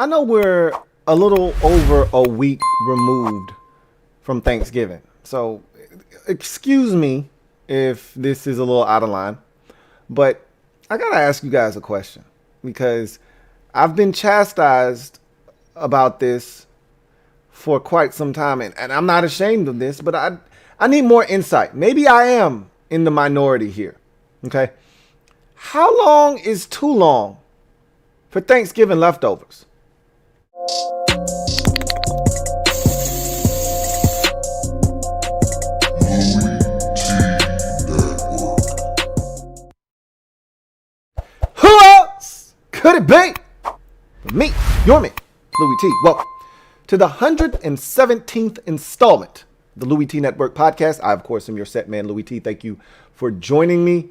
I know we're a little over a week removed from Thanksgiving, so excuse me if this is a little out of line, but I gotta ask you guys a question because I've been chastised about this for quite some time, and I'm not ashamed of this, but I need more insight. Maybe I am in the minority here, okay? How long is too long for Thanksgiving leftovers? Who else could it be? Me, your man, Louie T. Welcome to the 117th installment of the Louie T Network podcast. I, of course, am your set man, Louie T. Thank you for joining me.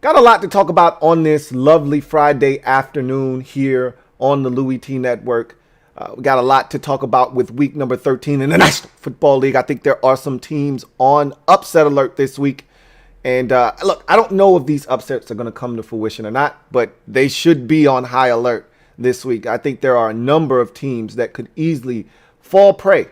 Got a lot to talk about on this lovely Friday afternoon here on the Louie T Network. We got a lot to talk about with week number 13 in the National Football League. I think there are some teams on upset alert this week. And look, I don't know if these upsets are going to come to fruition or not, but they should be on high alert this week. I think there are a number of teams that could easily fall prey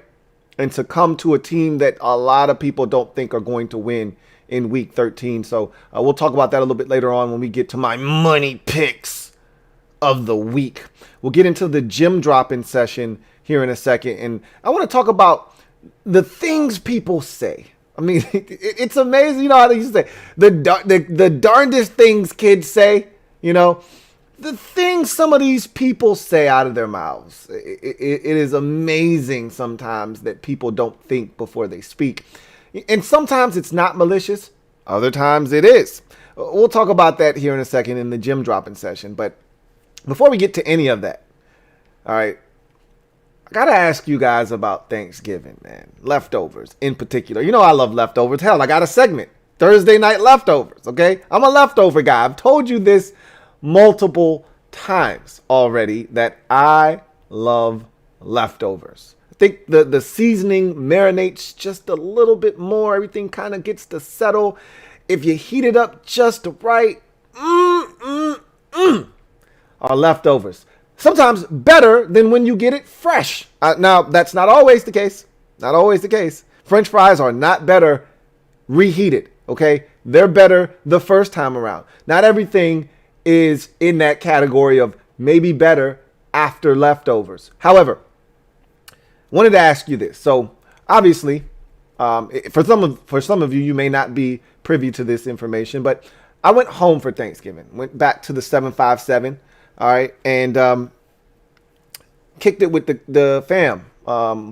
and succumb to a team that a lot of people don't think are going to win in week 13. So we'll talk about that a little bit later on when we get to my money picks of the week. We'll get into the Gem Droppin Session here in a second. And I want to talk about the things people say. I mean, it's amazing. You know how they used to say the darndest things kids say, you know, the things some of these people say out of their mouths. It is amazing sometimes that people don't think before they speak. And sometimes it's not malicious. Other times it is. We'll talk about that here in a second in the Gem Droppin Session. But before we get to any of that, all right, I got to ask you guys about Thanksgiving, man. Leftovers in particular. You know I love leftovers. Hell, I got a segment. Thursday night leftovers, okay? I'm a leftover guy. I've told you this multiple times already that I love leftovers. I think the seasoning marinates just a little bit more. Everything kind of gets to settle. If you heat it up just right, are leftovers. Sometimes better than when you get it fresh. Now, that's not always the case. Not always the case. French fries are not better reheated, okay? They're better the first time around. Not everything is in that category of maybe better after leftovers. However, wanted to ask you this. So, obviously, for some of you, you may not be privy to this information, but I went home for Thanksgiving. Went back to the 757. All right, and kicked it with the fam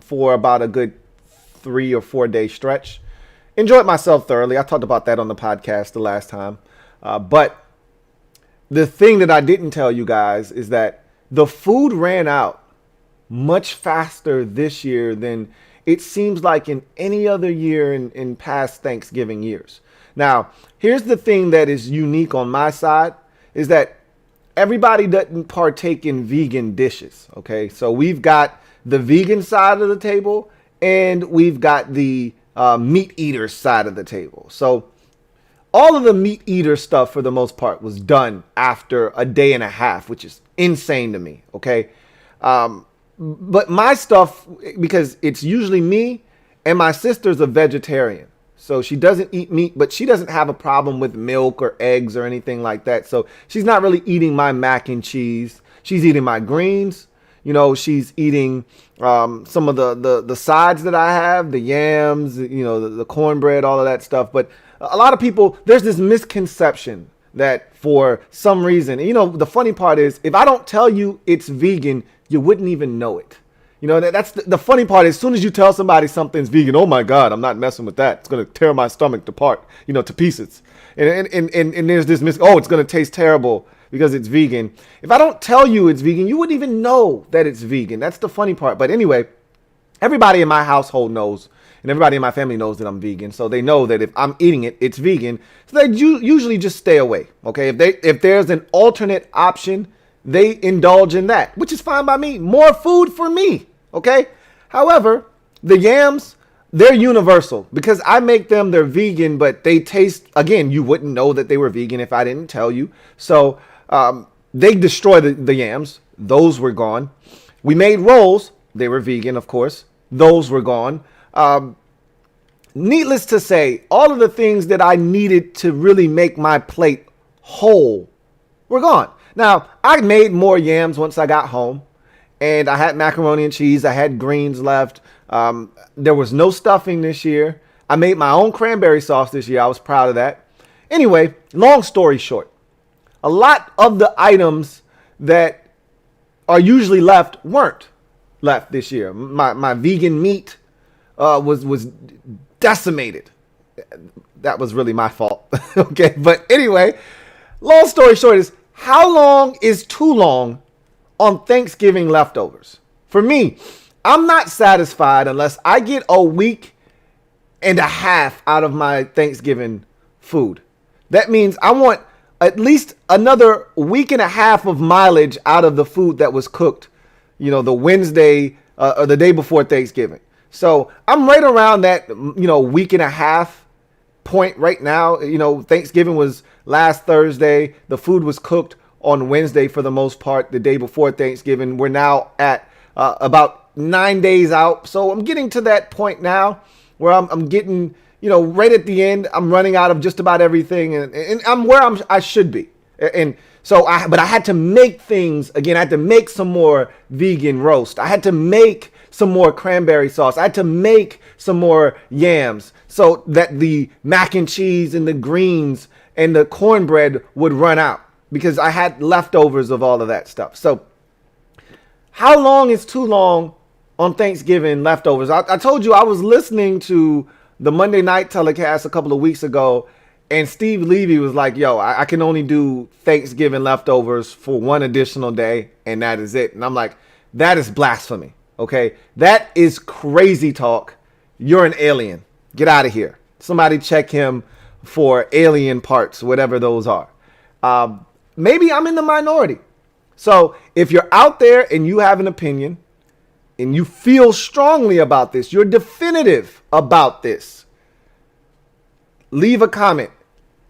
for about a good 3 or 4 day stretch. Enjoyed myself thoroughly. I talked about that on the podcast the last time. But the thing that I didn't tell you guys is that the food ran out much faster this year than it seems like in any other year in past Thanksgiving years. Now, here's the thing that is unique on my side is that everybody doesn't partake in vegan dishes, okay? So we've got the vegan side of the table and we've got the meat eater side of the table. So all of the meat eater stuff for the most part was done after a day and a half, which is insane to me, okay? But my stuff, because it's usually me and my sister's a vegetarian. So she doesn't eat meat, but she doesn't have a problem with milk or eggs or anything like that. So she's not really eating my mac and cheese. She's eating my greens. You know, she's eating some of the sides that I have, the yams, you know, the cornbread, all of that stuff. But a lot of people, there's this misconception that for some reason, you know, the funny part is if I don't tell you it's vegan, you wouldn't even know it. You know, that's the funny part. As soon as you tell somebody something's vegan, oh my God, I'm not messing with that. It's going to tear my stomach apart, you know, to pieces. And there's this it's going to taste terrible because it's vegan. If I don't tell you it's vegan, you wouldn't even know that it's vegan. That's the funny part. But anyway, everybody in my household knows, and everybody in my family knows that I'm vegan. So they know that if I'm eating it, it's vegan. So they usually just stay away. Okay, if there's an alternate option, they indulge in that, which is fine by me. More food for me. Okay. However, the yams, they're universal because I make them, they're vegan, but they taste, again, you wouldn't know that they were vegan if I didn't tell you. So they destroy the yams. Those were gone. We made rolls. They were vegan, of course. Those were gone. Needless to say, all of the things that I needed to really make my plate whole were gone. Now, I made more yams once I got home, and I had macaroni and cheese. I had greens left. There was no stuffing this year. I made my own cranberry sauce this year. I was proud of that. Anyway, long story short, a lot of the items that are usually left weren't left this year. My vegan meat was decimated. That was really my fault. Okay, but anyway, long story short is, how long is too long on Thanksgiving leftovers? For me, I'm not satisfied unless I get a week and a half out of my Thanksgiving food. That means I want at least another week and a half of mileage out of the food that was cooked, the Wednesday or the day before Thanksgiving. So I'm right around that, week and a half point right now. Thanksgiving was last Thursday. The food was cooked on Wednesday for the most part, the day before Thanksgiving. We're now at about 9 days out. So I'm getting to that point now where I'm getting, right at the end. I'm running out of just about everything, and I'm where I should be. And so but I had to make things again. I had to make some more vegan roast. I had to make some more cranberry sauce. I had to make some more yams so that the mac and cheese and the greens and the cornbread would run out, because I had leftovers of all of that stuff. So how long is too long on Thanksgiving leftovers? I told you I was listening to the Monday night telecast a couple of weeks ago, and Steve Levy was like, yo, I can only do Thanksgiving leftovers for one additional day, and that is it. And I'm like, that is blasphemy. Okay, that is crazy talk. You're an alien. Get out of here. Somebody check him for alien parts, whatever those are. Maybe I'm in the minority. So if you're out there and you have an opinion and you feel strongly about this, you're definitive about this, leave a comment.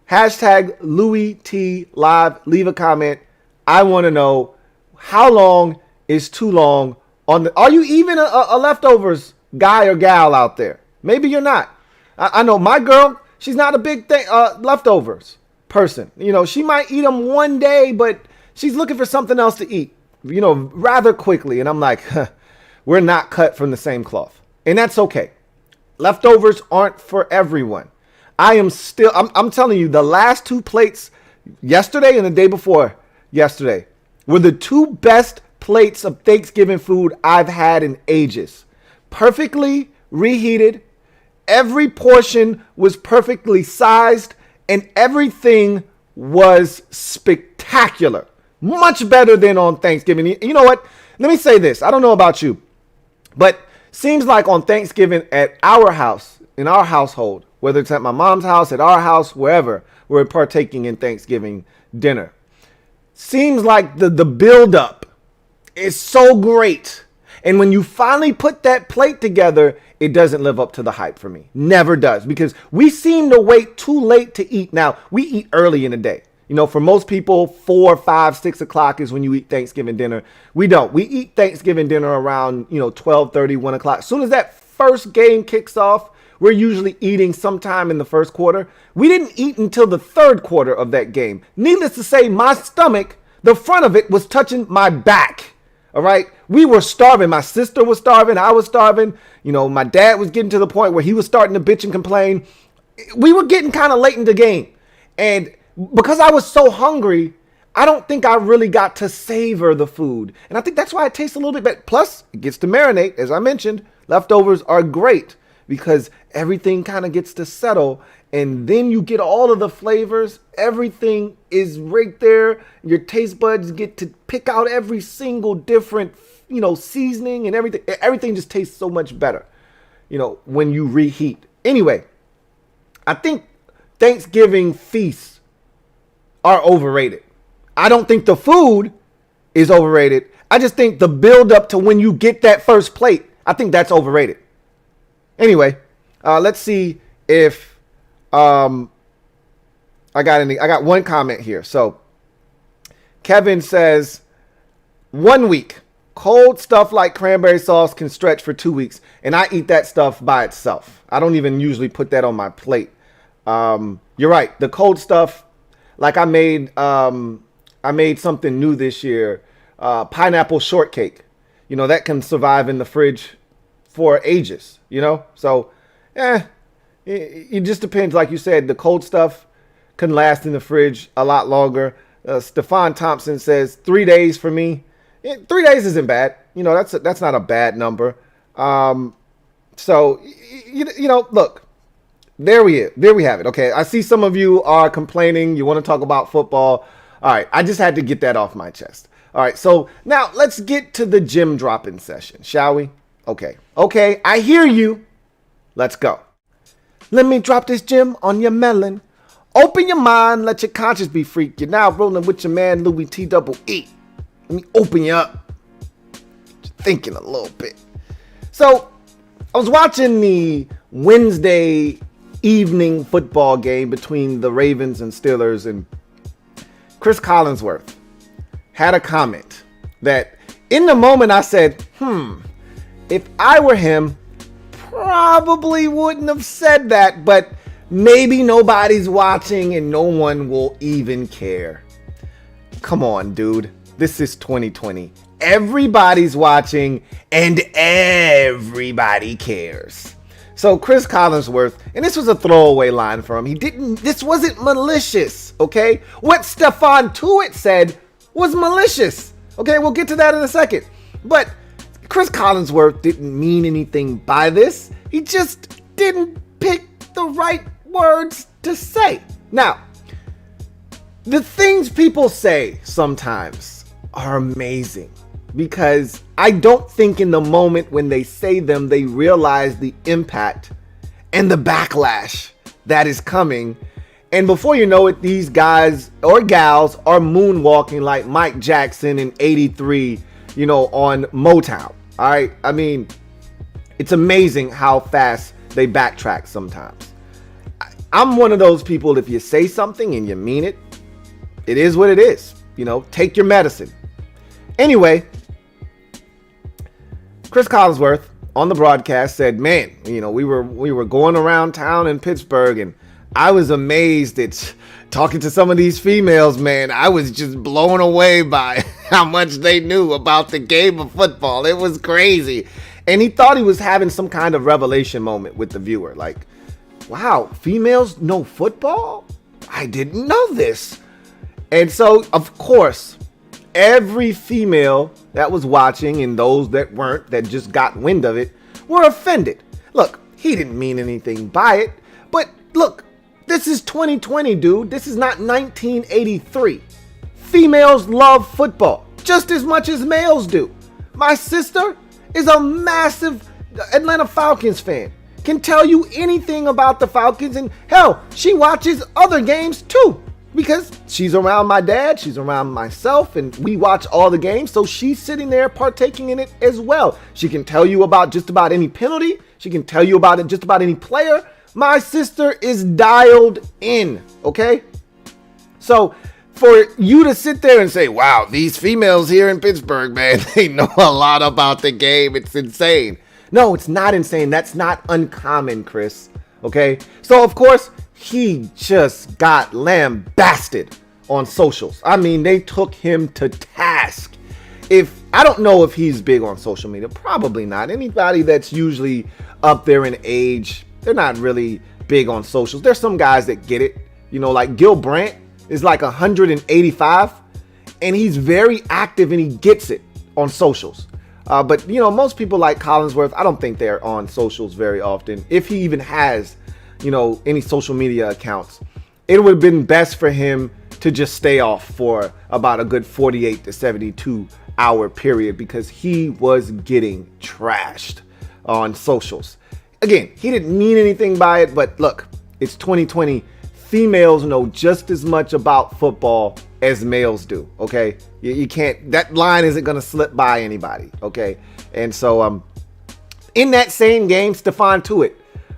Hashtag LouieTLive. Leave a comment. I want to know, how long is too long on the, are you even a leftovers guy or gal out there? Maybe you're not. I know my girl, she's not a big leftovers person. She might eat them one day, but she's looking for something else to eat, rather quickly. And I'm like, we're not cut from the same cloth. And that's okay. Leftovers aren't for everyone. I'm telling you, the last two plates, yesterday and the day before yesterday, were the two best plates of Thanksgiving food I've had in ages. Perfectly reheated. Every portion was perfectly sized, and everything was spectacular. Much better than on Thanksgiving. You know what? Let me say this. I don't know about you, but seems like on Thanksgiving at our house, in our household, whether it's at my mom's house, at our house, wherever, we're partaking in Thanksgiving dinner. Seems like the build-up is so great. And when you finally put that plate together, it doesn't live up to the hype for me. Never does. Because we seem to wait too late to eat. Now, we eat early in the day. For most people, 4, 5, 6 o'clock is when you eat Thanksgiving dinner. We don't. We eat Thanksgiving dinner around, 12:30, 1 o'clock. As soon as that first game kicks off, we're usually eating sometime in the first quarter. We didn't eat until the third quarter of that game. Needless to say, my stomach, the front of it was touching my back. All right. We were starving. My sister was starving. I was starving. My dad was getting to the point where he was starting to bitch and complain. We were getting kind of late in the game. And because I was so hungry, I don't think I really got to savor the food. And I think that's why it tastes a little bit better. Plus, it gets to marinate. As I mentioned, leftovers are great because everything kind of gets to settle. And then you get all of the flavors. Everything is right there. Your taste buds get to pick out every single different, seasoning and everything. Everything just tastes so much better, when you reheat. Anyway, I think Thanksgiving feasts are overrated. I don't think the food is overrated. I just think the build up to when you get that first plate, I think that's overrated. Anyway, let's see if I got one comment here. So Kevin says, 1 week. Cold stuff like cranberry sauce can stretch for 2 weeks, and I eat that stuff by itself. I don't even usually put that on my plate. You're right. The cold stuff, like I made something new this year, pineapple shortcake. You know, that can survive in the fridge for ages, you know? So, it just depends. Like you said, the cold stuff can last in the fridge a lot longer. Stefan Thompson says 3 days for me. 3 days isn't bad. You know, that's not a bad number. So, you know, look, there we have it. Okay, I see some of you are complaining. You want to talk about football. All right, I just had to get that off my chest. All right, so now let's get to the Gem Droppin Session, shall we? Okay, I hear you. Let's go. Let me drop this gem on your melon. Open your mind, let your conscience be free. You're now rolling with your man, Louie T double E. Let me open you up. Just thinking a little bit. So, I was watching the Wednesday evening football game between the Ravens and Steelers, and Chris Collinsworth had a comment that in the moment I said, if I were him, probably wouldn't have said that, but maybe nobody's watching and no one will even care. Come on, dude. This is 2020. Everybody's watching and everybody cares. So Chris Collinsworth, and this was a throwaway line for him. This wasn't malicious, okay? What Stephon Tuitt said was malicious. Okay, we'll get to that in a second. But Chris Collinsworth didn't mean anything by this. He just didn't pick the right words to say. Now, the things people say sometimes are amazing because I don't think in the moment when they say them, they realize the impact and the backlash that is coming. And before you know it, these guys or gals are moonwalking like Mike Jackson in '83, you know, on Motown. All right. I mean, it's amazing how fast they backtrack sometimes. I'm one of those people, if you say something and you mean it, it is what it is. You know, take your medicine. Anyway, Chris Collinsworth on the broadcast said, man, you know, we were going around town in Pittsburgh and I was amazed at talking to some of these females, man. I was just blown away by how much they knew about the game of football. It was crazy. And he thought he was having some kind of revelation moment with the viewer. Like, wow, females know football? I didn't know this. And so, of course, every female that was watching and those that weren't, that just got wind of it, were offended. Look, he didn't mean anything by it. But look, this is 2020, dude. This is not 1983. Females love football just as much as males do. My sister is a massive Atlanta Falcons fan. Can tell you anything about the Falcons, and hell, she watches other games too because she's around my dad, she's around myself, and we watch all the games, so she's sitting there partaking in it as well. She can tell you about just about any penalty. She can tell you about it just about any player. My sister is dialed in, okay? So for you to sit there and say, wow, these females here in Pittsburgh, man, they know a lot about the game. It's insane. No, it's not insane. That's not uncommon, Chris. Okay? So, of course, he just got lambasted on socials. I mean, they took him to task. I don't know if he's big on social media. Probably not. Anybody that's usually up there in age, they're not really big on socials. There's some guys that get it. You know, like Gil Brandt is like 185, and he's very active and he gets it on socials. But, you know, most people like Collinsworth, I don't think they're on socials very often. If he even has, you know, any social media accounts, it would have been best for him to just stay off for about a good 48 to 72 hour period because he was getting trashed on socials. Again, he didn't mean anything by it, but look, it's 2020. Females know just as much about football as males do, okay? You can't, that line isn't going to slip by anybody, okay? And so in that same game, Stephon Tuitt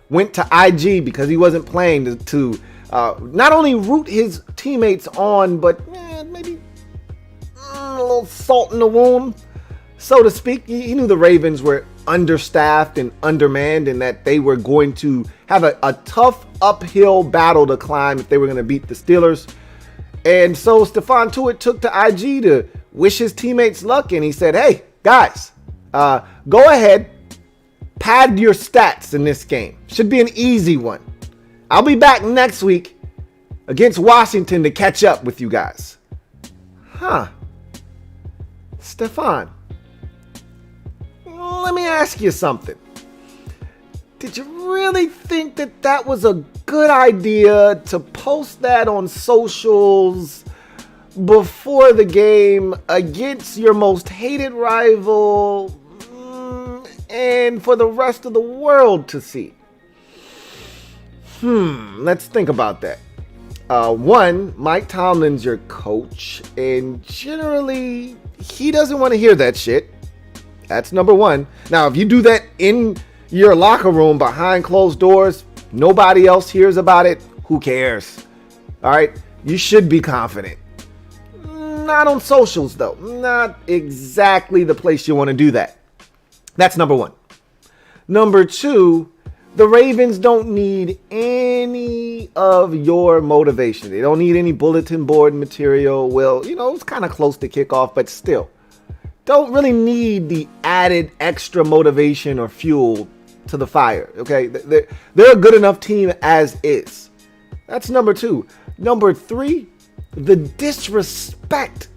went to IG because he wasn't playing to not only root his teammates on, but maybe a little little salt in the wound, so to speak. He knew the Ravens were understaffed and undermanned, and that they were going to have a tough uphill battle to climb if they were going to beat the Steelers. And so Stephon Tuitt took to IG to wish his teammates luck, and he said, hey, guys, go ahead, pad your stats in this game. Should be an easy one. I'll be back next week against Washington to catch up with you guys. Stephon, let me ask you something. Did you really think that that was a good idea to post that on socials before the game against your most hated rival and for the rest of the world to see? Let's think about that. One, Mike Tomlin's your coach, and generally he doesn't want to hear that shit. That's number one. Now, if you do that in your locker room behind closed doors, nobody else hears about it, who cares? All right, you should be confident. Not on socials, though. Not exactly the place you want to do that. That's number one. Number two, the Ravens don't need any of your motivation. They don't need any bulletin board material. Well, it's kind of close to kickoff, but still. Don't really need the added extra motivation or fuel to the fire, okay? They're a good enough team as is. That's number two. Number three, the disrespect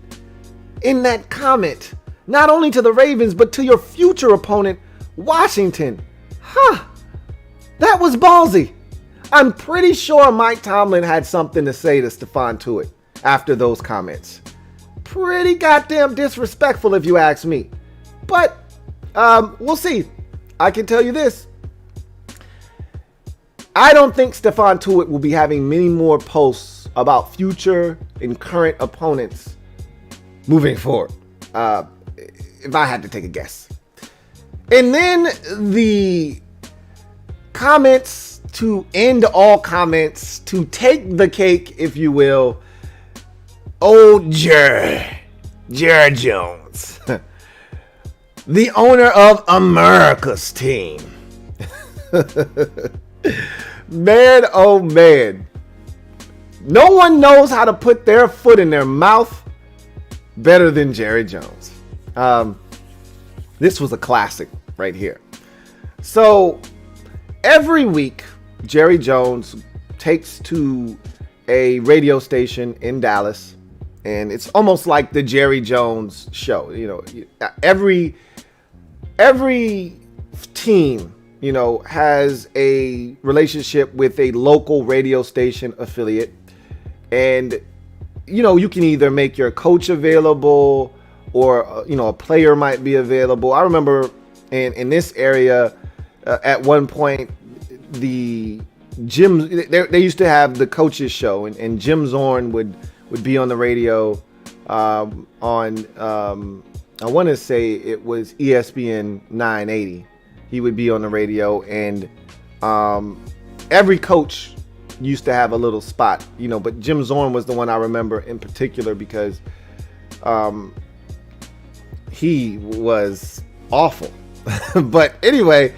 in that comment, not only to the Ravens, but to your future opponent, Washington. That was ballsy. I'm pretty sure Mike Tomlin had something to say to Stephon Tuitt after those comments. Pretty goddamn disrespectful if you ask me. But we'll see. I can tell you this. I don't think Stephon Tuitt will be having many more posts about future and current opponents moving forward. If I had to take a guess. And then the comments to end all comments, to take the cake, if you will. Old Jerry Jones, the owner of America's team. Man, oh man. No one knows how to put their foot in their mouth better than Jerry Jones. This was a classic right here. So every week, Jerry Jones takes to a radio station in Dallas, and it's almost like the Jerry Jones show. Every team, has a relationship with a local radio station affiliate, and you can either make your coach available, or a player might be available. I remember in this area at one point, the Jim, they used to have the coaches show, and Jim Zorn would be on the radio on I want to say it was ESPN 980. He would be on the radio, and every coach used to have a little spot, but Jim Zorn was the one I remember in particular because he was awful. But anyway,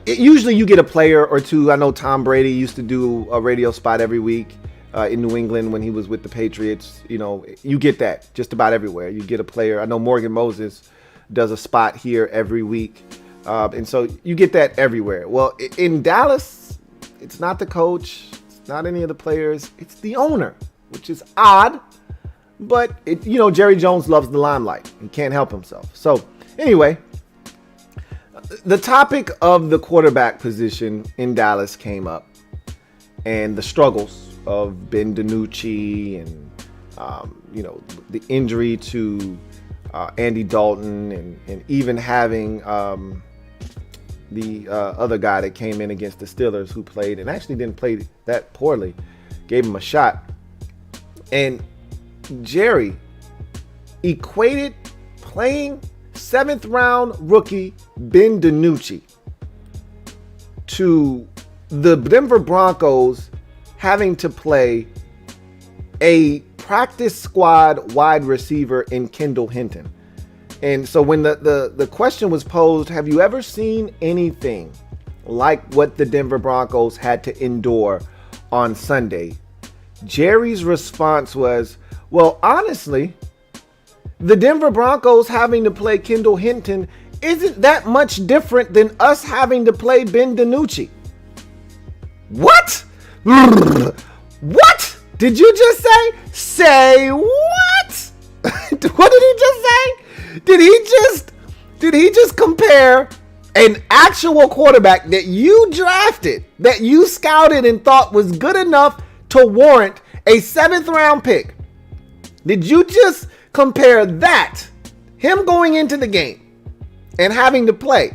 usually you get a player or two. I know Tom Brady used to do a radio spot every week in New England when he was with the Patriots. You get that just about everywhere. You get a player. I know Morgan Moses does a spot here every week. And so you get that everywhere. Well, in Dallas, it's not the coach. It's not any of the players. It's the owner, which is odd. But, Jerry Jones loves the limelight. He can't help himself. So, anyway, the topic of the quarterback position in Dallas came up, and the struggles of Ben DiNucci and, the injury to Andy Dalton and even having the other guy that came in against the Steelers who played and actually didn't play that poorly, gave him a shot. And Jerry equated playing 7th round rookie Ben DiNucci to the Denver Broncos having to play a practice squad wide receiver in Kendall Hinton. And so when the question was posed, have you ever seen anything like what the Denver Broncos had to endure on Sunday? Jerry's response was, well, honestly, the Denver Broncos having to play Kendall Hinton isn't that much different than us having to play Ben DiNucci. What? What? Did you just say? Say what? What did he just say? Did he just compare an actual quarterback that you drafted, that you scouted and thought was good enough to warrant a 7th round pick? Did you just compare that, him going into the game and having to play,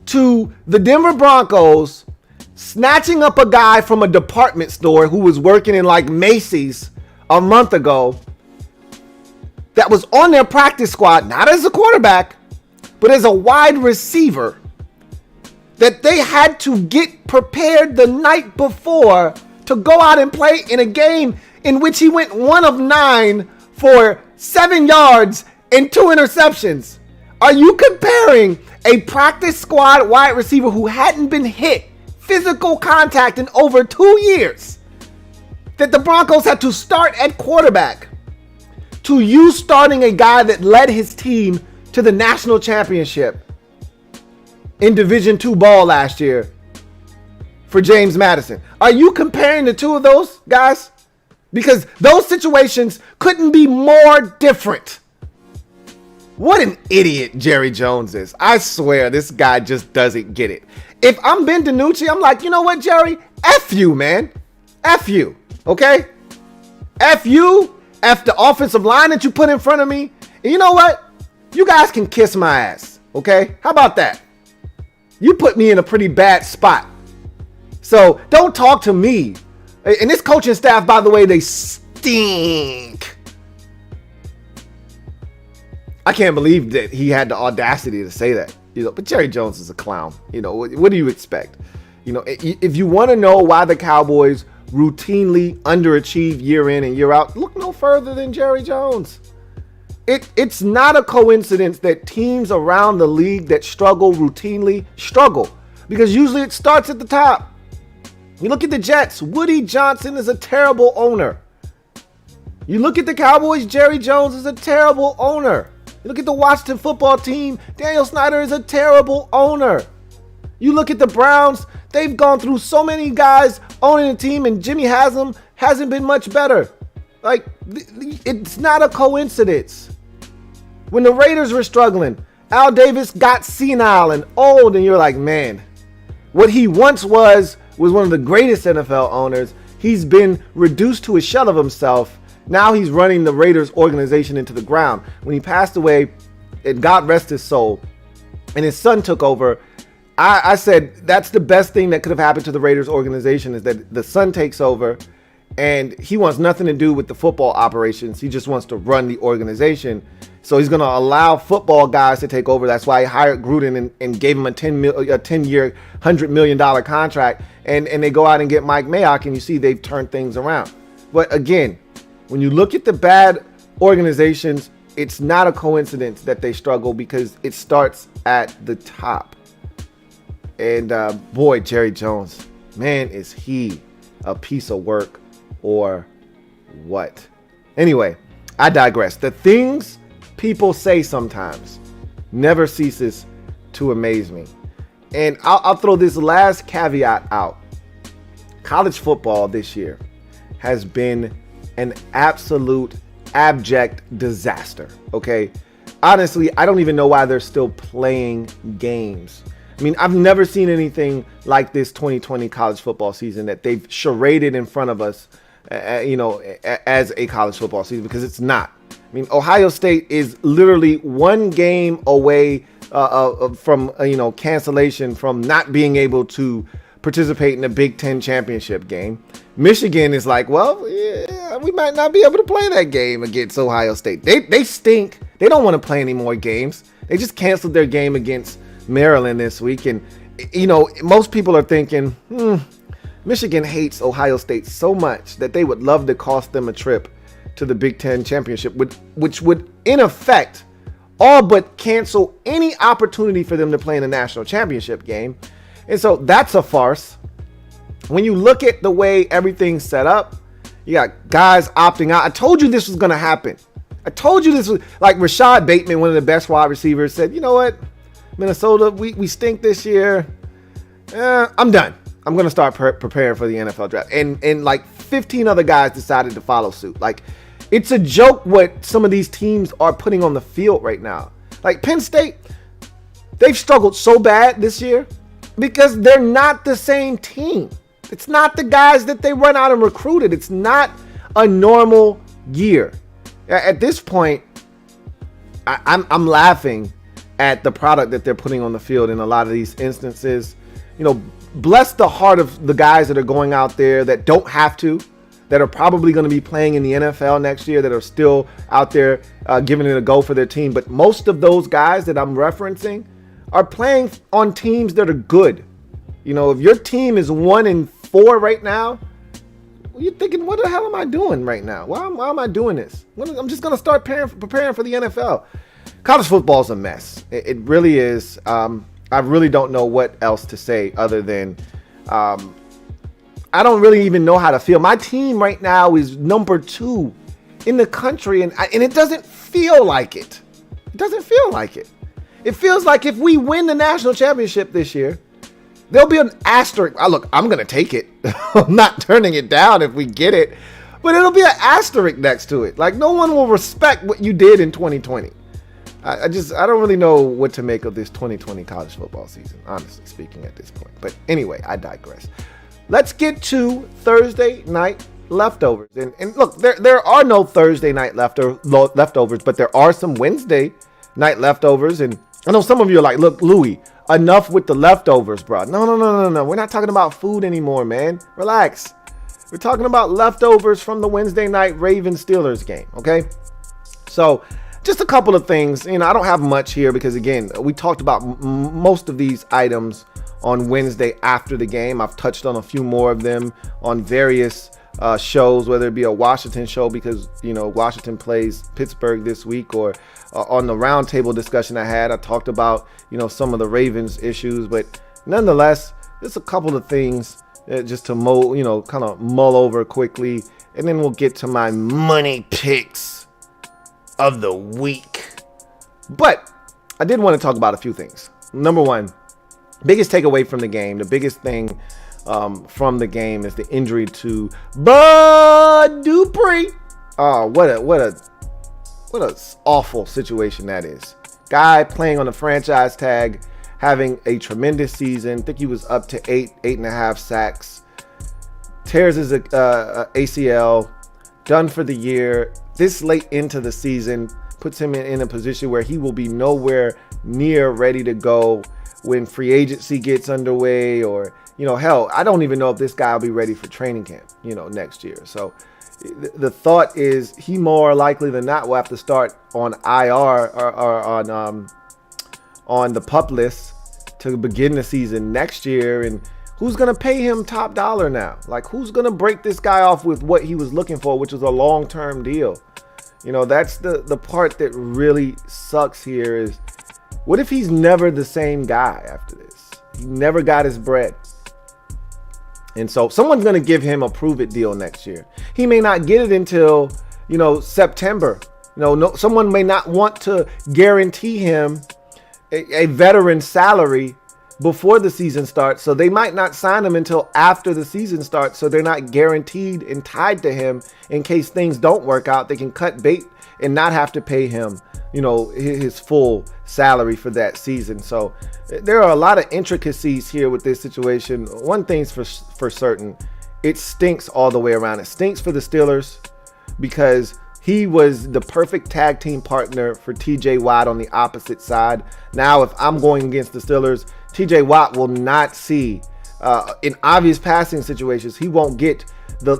to the Denver Broncos snatching up a guy from a department store who was working in like Macy's a month ago that was on their practice squad, not as a quarterback, but as a wide receiver, that they had to get prepared the night before to go out and play in a game in which he went 1 of 9 for 7 yards and 2 interceptions? Are you comparing a practice squad wide receiver who hadn't been hit physical contact in over 2 years, that the Broncos had to start at quarterback, to you starting a guy that led his team to the national championship in Division II ball last year for James Madison? Are you comparing the two of those guys? Because those situations couldn't be more different. What an idiot Jerry Jones is. I swear this guy just doesn't get it. If I'm Ben DiNucci, I'm like, you know what, Jerry? F you, man. F you, okay? F you, F the offensive line that you put in front of me. And you know what? You guys can kiss my ass, okay? How about that? You put me in a pretty bad spot. So don't talk to me. And this coaching staff, by the way, they stink. I can't believe that he had the audacity to say that. But Jerry Jones is a clown. What do you expect? If you want to know why the Cowboys routinely underachieve year in and year out, look no further than Jerry Jones. It's not a coincidence that teams around the league that routinely struggle, because usually it starts at the top. You look at the Jets, Woody Johnson is a terrible owner. You look at the Cowboys, Jerry Jones is a terrible owner. You look at the Washington football team, Daniel Snyder is a terrible owner. You look at the Browns, they've gone through so many guys owning the team, and Jimmy hasn't been much better. Like, it's not a coincidence. When the Raiders were struggling, Al Davis got senile and old, and you're like, man, what he once was one of the greatest NFL owners. He's been reduced to a shell of himself. Now he's running the Raiders organization into the ground. When he passed away, and God rest his soul, and his son took over, I said that's the best thing that could have happened to the Raiders organization, is that the son takes over and he wants nothing to do with the football operations. He just wants to run the organization. So he's going to allow football guys to take over. That's why he hired Gruden and gave him a 10-year, $100 million contract. And they go out and get Mike Mayock, and you see they've turned things around. But again, when you look at the bad organizations, it's not a coincidence that they struggle, because it starts at the top. And boy, Jerry Jones, man, is he a piece of work or what? Anyway, I digress. The things people say sometimes never ceases to amaze me. And I'll throw this last caveat out. College football this year has been an absolute abject disaster, okay? Honestly, I don't even know why they're still playing games. I mean, I've never seen anything like this 2020 college football season that they've charaded in front of us, as a college football season, because it's not. I mean, Ohio State is literally one game away from cancellation, from not being able to participate in the Big Ten championship game. Michigan is like, well, yeah, we might not be able to play that game against Ohio State. They stink. They don't want to play any more games. They just canceled their game against Maryland this week. And, most people are thinking, Michigan hates Ohio State so much that they would love to cost them a trip to the Big Ten championship, which would in effect all but cancel any opportunity for them to play in the national championship game. And so that's a farce. When you look at the way everything's set up, you got guys opting out. I told you this was going to happen. I told you this was like Rashad Bateman, one of the best wide receivers, said, you know what, Minnesota, we stink this year. I'm done. I'm going to start preparing for the NFL draft. And like 15 other guys decided to follow suit. Like, it's a joke what some of these teams are putting on the field right now. Like Penn State, they've struggled so bad this year because they're not the same team. It's not the guys that they run out and recruited. It's not a normal year. At this point, I'm laughing at the product that they're putting on the field in a lot of these instances. You know, bless the heart of the guys that are going out there that don't have to, that are probably going to be playing in the NFL next year, that are still out there giving it a go for their team. But most of those guys that I'm referencing are playing on teams that are good. You know, if your team is 1-4 right now, you're thinking, what the hell am I doing right now? Why am I doing this? I'm just going to start preparing for the NFL. College football is a mess. It really is. I really don't know what else to say other than I don't really even know how to feel. My team right now is number 2 in the country, and it doesn't feel like it. It doesn't feel like it. It feels like if we win the national championship this year, there'll be an asterisk. Look, I'm going to take it. I'm not turning it down if we get it, but it'll be an asterisk next to it. Like, no one will respect what you did in 2020. I don't really know what to make of this 2020 college football season, honestly speaking, at this point. But anyway, I digress. Let's get to Thursday night leftovers. And look, there are no Thursday night leftovers, but there are some Wednesday night leftovers. And I know some of you are like, look, Louie, enough with the leftovers, bro. No. We're not talking about food anymore, man. Relax. We're talking about leftovers from the Wednesday night Ravens-Steelers game, okay? So just a couple of things. You know, I don't have much here because, again, we talked about most of these items on Wednesday after the game. I've touched on a few more of them on various shows, whether it be a Washington show because, you know, Washington plays Pittsburgh this week, or on the roundtable discussion I talked about, you know, some of the Ravens issues. But nonetheless, there's a couple of things just to kind of mull over quickly, and then we'll get to my money picks of the week. But I did want to talk about a few things. Number one, biggest takeaway from the game, the biggest thing from the game is the injury to Bud Dupree. Oh, what a awful situation that is. Guy playing on the franchise tag, having a tremendous season. I think he was up to 8.5 sacks. Tears his ACL, done for the year. This late into the season puts him in a position where he will be nowhere near ready to go when free agency gets underway, or, you know, hell, I don't even know if this guy will be ready for training camp, you know, next year. So the thought is he more likely than not will have to start on IR or on the PUP list to begin the season next year. And who's going to pay him top dollar now? Like, who's going to break this guy off with what he was looking for, which was a long-term deal? You know, that's the part that really sucks here is, what if he's never the same guy after this? He never got his bread. And so someone's going to give him a prove-it deal next year. He may not get it until, you know, September. You know, someone may not want to guarantee him a veteran salary before the season starts. So they might not sign him until after the season starts. So they're not guaranteed and tied to him in case things don't work out. They can cut bait and not have to pay him, you know, his full salary for that season. So there are a lot of intricacies here with this situation. One thing's for certain, it stinks all the way around. It stinks for the Steelers because he was the perfect tag team partner for TJ Watt on the opposite side. Now, if I'm going against the Steelers, TJ Watt will not see in obvious passing situations. He won't get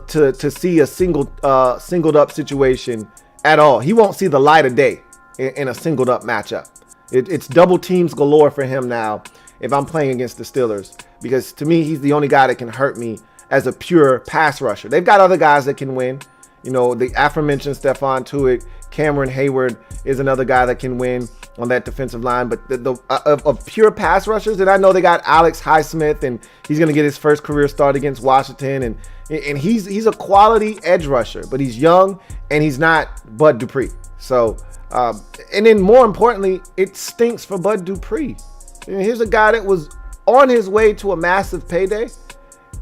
to see a singled up situation at all. He won't see the light of day in a singled up matchup. It's double teams galore for him now if I'm playing against the Steelers, because to me, he's the only guy that can hurt me as a pure pass rusher. They've got other guys that can win. The aforementioned Stephon Tuitt, Cameron Hayward is another guy that can win on that defensive line. But of pure pass rushers, and I know they got Alex Highsmith, and he's going to get his first career start against Washington, and he's a quality edge rusher, but he's young and he's not Bud Dupree. So, and then more importantly, it stinks for Bud Dupree. Here's a guy that was on his way to a massive payday,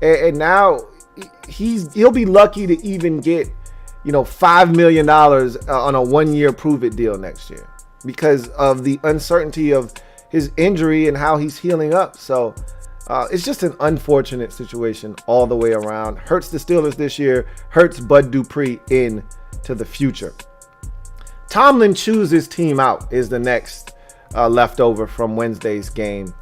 and now he'll be lucky to even get $5 million on a 1-year prove it deal next year because of the uncertainty of his injury and how he's healing up. So it's just an unfortunate situation all the way around. Hurts the Steelers this year, hurts Bud Dupree into the future. Tomlin chews his team out is the next leftover from Wednesday's game.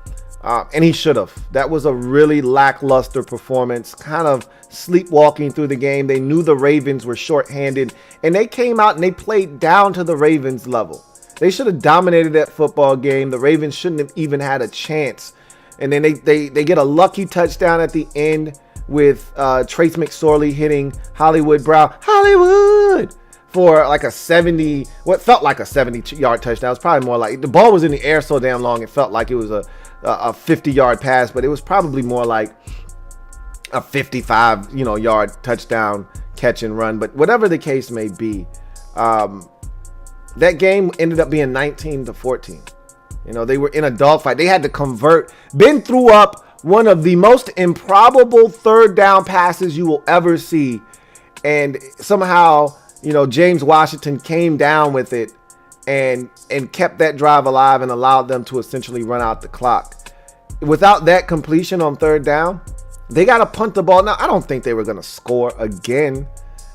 And he should have. That was a really lackluster performance, kind of sleepwalking through the game. They knew the Ravens were shorthanded, and they came out and they played down to the Ravens level. They should have dominated that football game. The Ravens shouldn't have even had a chance. And then they get a lucky touchdown at the end with Trace McSorley hitting Hollywood Brown. Hollywood! For like what felt like a 70-yard touchdown. It's probably more like, the ball was in the air so damn long, it felt like it was a 50-yard pass, but it was probably more like a 55, yard touchdown catch and run. But whatever the case may be, that game ended up being 19-14. They were in a dogfight. They had to convert. Ben threw up one of the most improbable third down passes you will ever see, and somehow James Washington came down with it and kept that drive alive and allowed them to essentially run out the clock. Without that completion on third down, they got to punt the ball. Now, I don't think they were going to score again,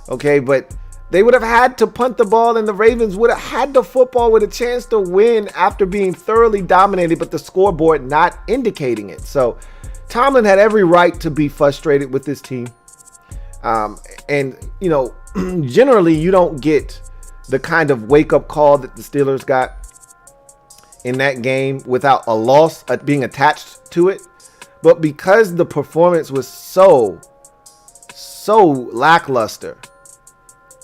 okay, but they would have had to punt the ball, and the Ravens would have had the football with a chance to win after being thoroughly dominated, but the scoreboard not indicating it. So Tomlin had every right to be frustrated with this team. Generally, you don't get the kind of wake-up call that the Steelers got in that game without a loss being attached to it. But because the performance was so lackluster,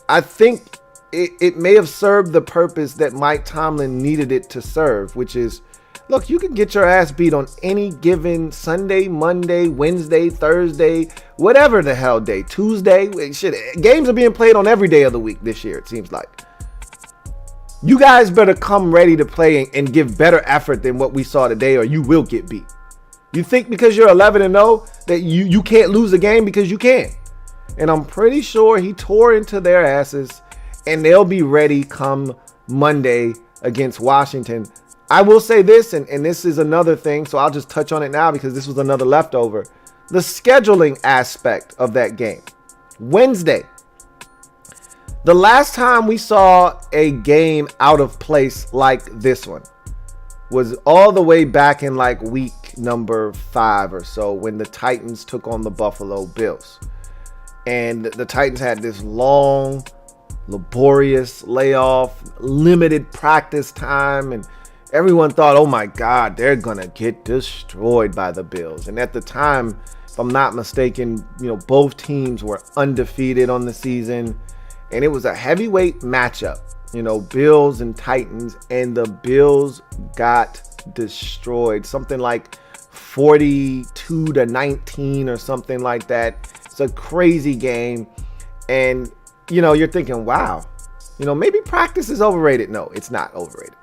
I think it may have served the purpose that Mike Tomlin needed it to serve, which is, look, you can get your ass beat on any given Sunday, Monday, Wednesday, Thursday, whatever the hell day, Tuesday. Shit, games are being played on every day of the week this year, it seems like. You guys better come ready to play and give better effort than what we saw today, or you will get beat. You think because you're 11-0 that you can't lose a game, because you can. And I'm pretty sure he tore into their asses, and they'll be ready come Monday against Washington. I will say this, and this is another thing, so I'll just touch on it now because this was another leftover. The scheduling aspect of that game. Wednesday. The last time we saw a game out of place like this one was all the way back in like week number 5 or so, when the Titans took on the Buffalo Bills. And the Titans had this long, laborious layoff, limited practice time, and everyone thought, oh my God, they're going to get destroyed by the Bills. And at the time, if I'm not mistaken, both teams were undefeated on the season. And it was a heavyweight matchup, Bills and Titans. And the Bills got destroyed. Something like 42-19 or something like that. It's a crazy game. And, you're thinking, wow, maybe practice is overrated. No, it's not overrated.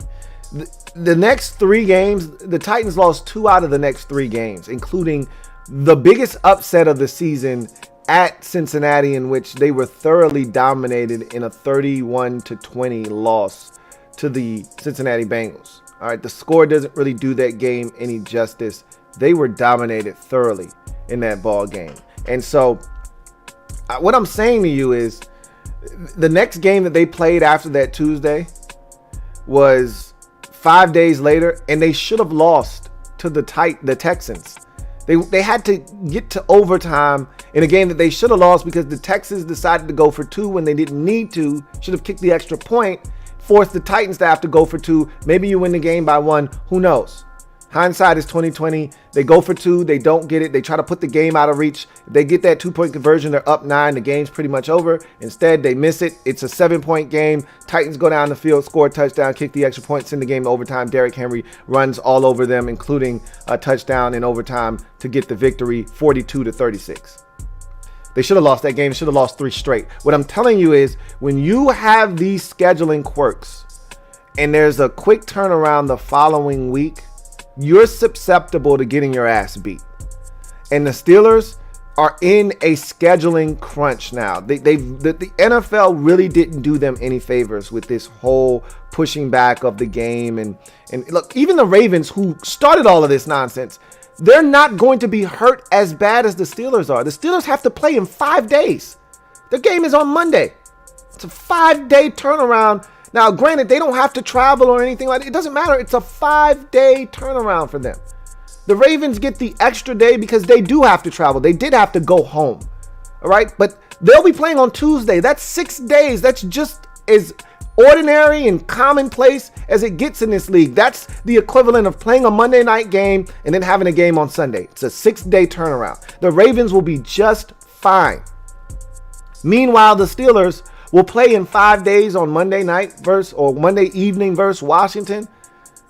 The next 3 games, the Titans lost 2 out of the next 3 games, including the biggest upset of the season at Cincinnati, in which they were thoroughly dominated in a 31-20 loss to the Cincinnati Bengals. All right, the score doesn't really do that game any justice. They were dominated thoroughly in that ball game. And so what I'm saying to you is the next game that they played after that Tuesday was 5 days later, and they should have lost to the Texans. They had to get to overtime in a game that they should have lost because the Texans decided to go for 2 when they didn't need to. Should have kicked the extra point, forced the Titans to have to go for 2. Maybe you win the game by 1. Who knows? Hindsight is 2020. They go for 2. They don't get it. They try to put the game out of reach. If they get that 2-point conversion, they're up 9. The game's pretty much over. Instead, they miss it. It's a 7-point game. Titans go down the field, score a touchdown, kick the extra point, send the game to overtime. Derrick Henry runs all over them, including a touchdown in overtime to get the victory, 42-36. They should have lost that game. Should have lost 3 straight. What I'm telling you is when you have these scheduling quirks and there's a quick turnaround the following week, you're susceptible to getting your ass beat. And the Steelers are in a scheduling crunch now. The NFL really didn't do them any favors with this whole pushing back of the game. And look, even the Ravens, who started all of this nonsense, they're not going to be hurt as bad as the Steelers are. The Steelers have to play in 5 days. Their game is on Monday. It's a 5-day turnaround. Now, granted, they don't have to travel or anything like that. It doesn't matter. It's a 5-day turnaround for them. The Ravens get the extra day because they do have to travel. They did have to go home. All right. But they'll be playing on Tuesday. That's 6 days. That's just as ordinary and commonplace as it gets in this league. That's the equivalent of playing a Monday night game and then having a game on Sunday. It's a 6-day turnaround. The Ravens will be just fine. Meanwhile, the Steelers will play in 5 days on Monday night or Monday evening versus Washington.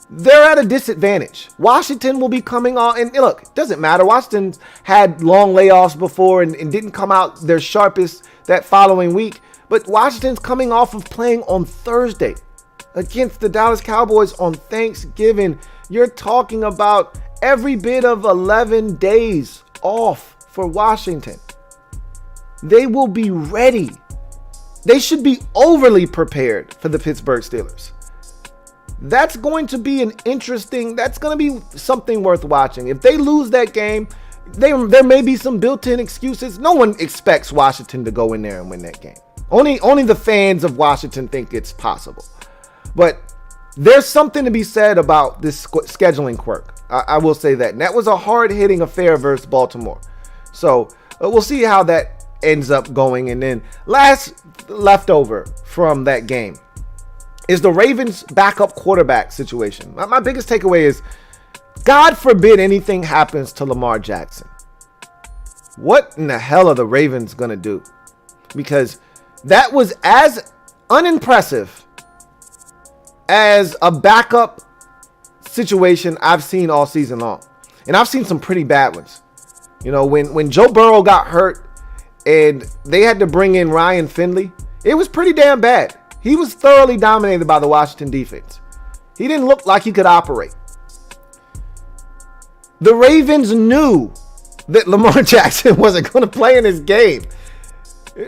They're at a disadvantage. Washington will be coming on, and look, it doesn't matter. Washington's had long layoffs before and didn't come out their sharpest that following week. But Washington's coming off of playing on Thursday against the Dallas Cowboys on Thanksgiving. You're talking about every bit of 11 days off for Washington. They will be ready. They should be overly prepared for the Pittsburgh Steelers. That's going to be that's going to be something worth watching. If they lose that game, there may be some built-in excuses. No one expects Washington to go in there and win that game. Only the fans of Washington think it's possible. But there's something to be said about this scheduling quirk. I will say that. And that was a hard-hitting affair versus Baltimore. So we'll see how that ends up going. And then last leftover from that game is the Ravens backup quarterback situation. My biggest takeaway is, God forbid anything happens to Lamar Jackson. What in the hell are the Ravens going to do? Because that was as unimpressive as a backup situation I've seen all season long. And I've seen some pretty bad ones. You know, when Joe Burrow got hurt and they had to bring in Ryan Finley, it was pretty damn bad. He was thoroughly dominated by the Washington defense. He didn't look like he could operate. The Ravens knew that Lamar Jackson wasn't going to play in this game.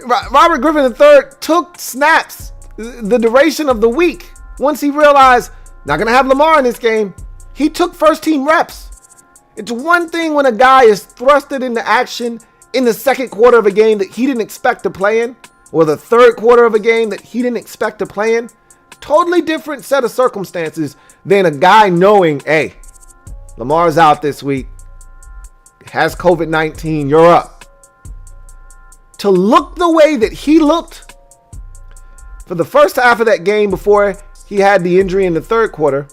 Robert Griffin III took snaps the duration of the week. Once he realized, not going to have Lamar in this game, he took first team reps. It's one thing when a guy is thrusted into action in the second quarter of a game that he didn't expect to play in, or the third quarter of a game that he didn't expect to play in. Totally different set of circumstances than a guy knowing, hey, Lamar's out this week, has COVID-19, you're up. To look the way that he looked for the first half of that game before he had the injury in the third quarter.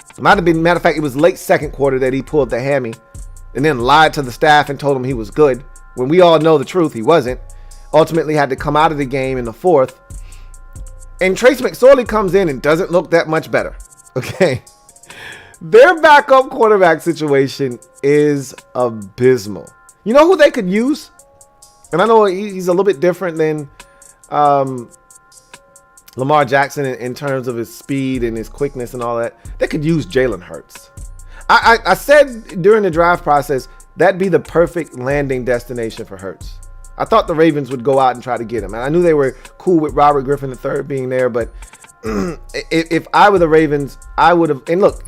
It might have been, matter of fact, it was late second quarter that he pulled the hammy and then lied to the staff and told him he was good, when we all know the truth, he wasn't. Ultimately had to come out of the game in the fourth. And Trace McSorley comes in and doesn't look that much better. Okay. Their backup quarterback situation is abysmal. You know who they could use? And I know he's a little bit different than Lamar Jackson in terms of his speed and his quickness and all that. They could use Jalen Hurts. I said during the draft process, that'd be the perfect landing destination for Hurts. I thought the Ravens would go out and try to get him. And I knew they were cool with Robert Griffin III being there. But if I were the Ravens, I would have. And look,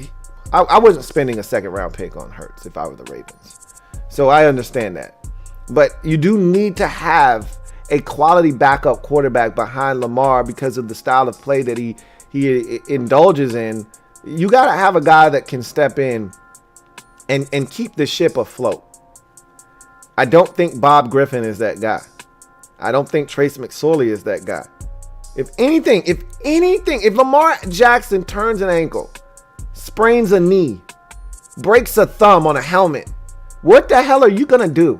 I wasn't spending a second round pick on Hurts if I were the Ravens. So I understand that. But you do need to have a quality backup quarterback behind Lamar because of the style of play that he indulges in. You got to have a guy that can step in and keep the ship afloat. I don't think Bob Griffin is that guy. I don't think Trace McSorley is that guy. If Lamar Jackson turns an ankle, sprains a knee, breaks a thumb on a helmet, what the hell are you going to do?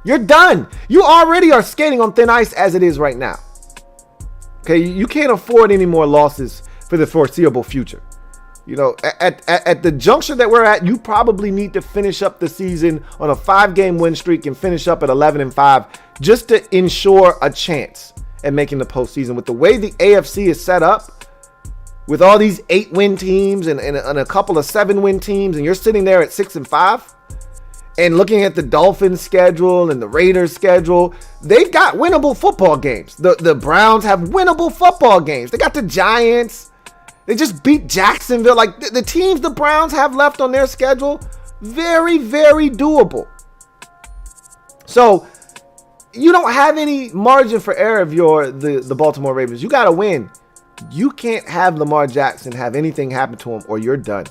You're done. You already are skating on thin ice as it is right now. Okay, you can't afford any more losses for the foreseeable future. You know, at the juncture that we're at, you probably need to finish up the season on a 5-game win streak and finish up at 11-5 just to ensure a chance at making the postseason. With the way the AFC is set up, with all these 8-win teams and a couple of 7-win teams, and you're sitting there at 6-5, and looking at the Dolphins schedule and the Raiders schedule, they've got winnable football games. The Browns have winnable football games. They got the Giants. They just beat Jacksonville. Like the teams the Browns have left on their schedule, very, very doable. So you don't have any margin for error if you're the Baltimore Ravens. You got to win. You can't have Lamar Jackson have anything happen to him or you're done.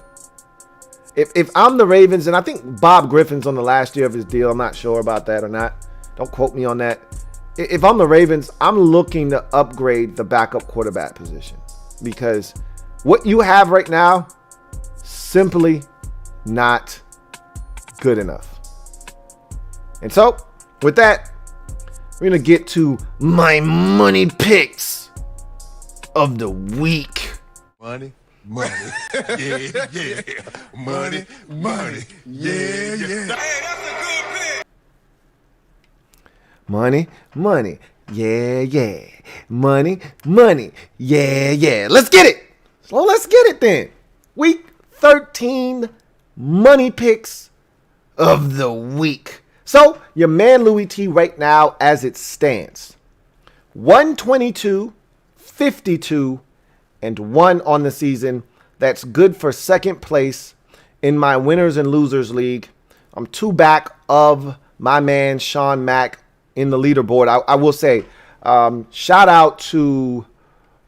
If I'm the Ravens, and I think Bob Griffin's on the last year of his deal, I'm not sure about that or not. Don't quote me on that. If I'm the Ravens, I'm looking to upgrade the backup quarterback position because what you have right now, simply not good enough. And so, with that, we're going to get to my money picks of the week. Money, yeah, yeah. Money, yeah, yeah. Hey, that's a good pick. Money, yeah, yeah. Money, yeah, yeah. Let's get it. So let's get it then. Week 13 money picks of the week. So your man Louie T right now as it stands. 122, 52, and 1 on the season. That's good for second place in my winners and losers league. I'm 2 back of my man Sean Mack in the leaderboard. I will say, shout out to,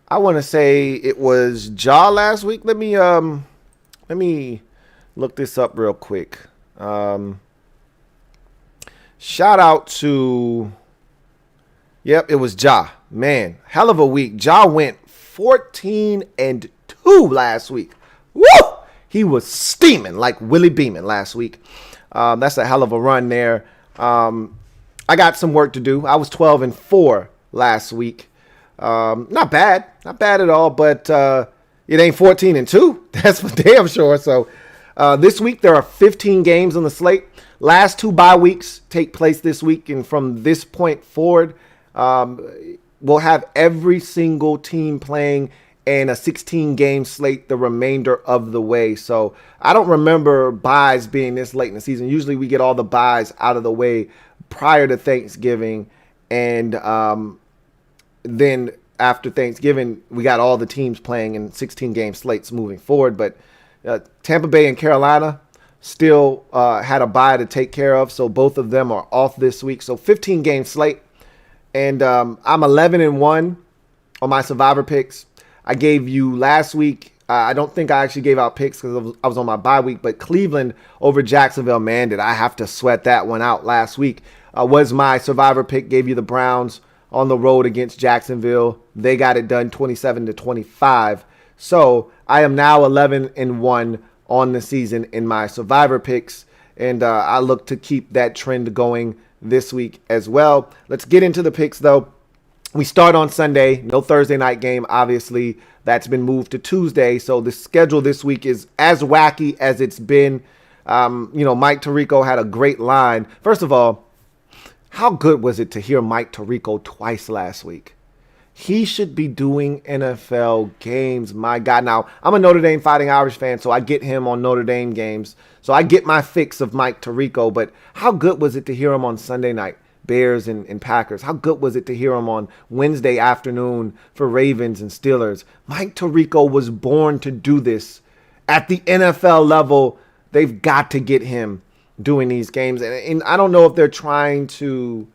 I want to say it was Ja last week. Let me look this up real quick. Shout out to, yep, it was Ja. Man, hell of a week. Ja went 14-2 last week. Woo! He was steaming like Willie Beeman last week. That's a hell of a run there. I got some work to do. I was 12-4 last week. Not bad at all, but it ain't 14-2. That's for damn sure. So this week there are 15 games on the slate. Last 2 bye weeks take place this week, and from this point forward, we'll have every single team playing in a 16-game slate the remainder of the way. So I don't remember buys being this late in the season. Usually we get all the buys out of the way prior to Thanksgiving, and then after Thanksgiving, we got all the teams playing in 16-game slates moving forward. But Tampa Bay and Carolina still had a bye to take care of, so both of them are off this week. So 15-game slate, and I'm 11-1 on my survivor picks. I gave you last week. I don't think I actually gave out picks because I was on my bye week, but Cleveland over Jacksonville, man, did I have to sweat that one out last week. Was my survivor pick. Gave you the Browns on the road against Jacksonville. They got it done 27-25. So I am now 11-1 on the season in my survivor picks, and I look to keep that trend going this week as well. Let's get into the picks, though. We start on Sunday. No Thursday night game, obviously. That's been moved to Tuesday. So the schedule this week is as wacky as it's been. Mike Tirico had a great line. First of all, how good was it to hear Mike Tirico twice last week? He should be doing NFL games, my God. Now, I'm a Notre Dame Fighting Irish fan, so I get him on Notre Dame games. So I get my fix of Mike Tirico. But how good was it to hear him on Sunday night? Bears and Packers. How good was it to hear him on Wednesday afternoon for Ravens and Steelers? Mike Tirico was born to do this. At the NFL level, they've got to get him doing these games. And I don't know if they're trying to,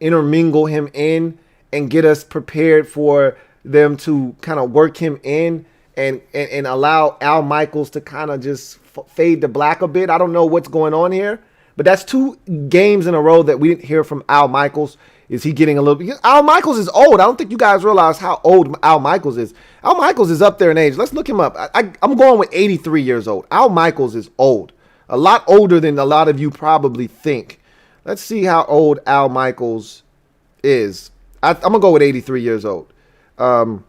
intermingle him in and get us prepared for them to kind of work him in and allow Al Michaels to kind of just fade to black a bit. I don't know what's going on here. But that's 2 games in a row that we didn't hear from Al Michaels. Is he getting a little bit? Al Michaels is old. I don't think you guys realize how old Al Michaels is. Al Michaels is up there in age. Let's look him up. I'm going with 83 years old. Al Michaels is old. A lot older than a lot of you probably think. Let's see how old Al Michaels is. I'm going to go with 83 years old. Al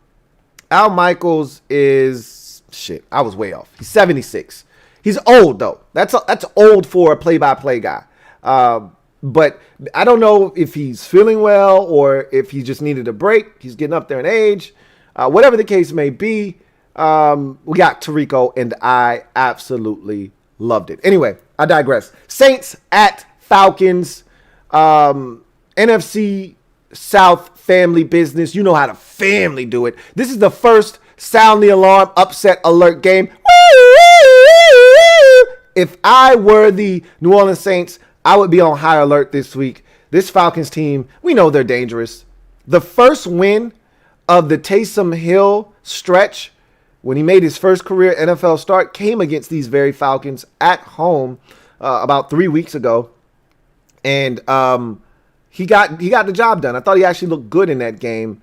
Michaels is, I was way off. He's 76. He's old, though. That's old for a play-by-play guy. But I don't know if he's feeling well or if he just needed a break. He's getting up there in age. Whatever the case may be, we got Tirico, and I absolutely loved it. Anyway, I digress. Saints at Falcons. NFC South family business. You know how the family do it. This is the first sound the alarm upset alert game. If I were the New Orleans Saints, I would be on high alert this week. This Falcons team, we know they're dangerous. The first win of the Taysom Hill stretch when he made his first career NFL start came against these very Falcons at home about 3 weeks ago. And he got the job done. I thought he actually looked good in that game.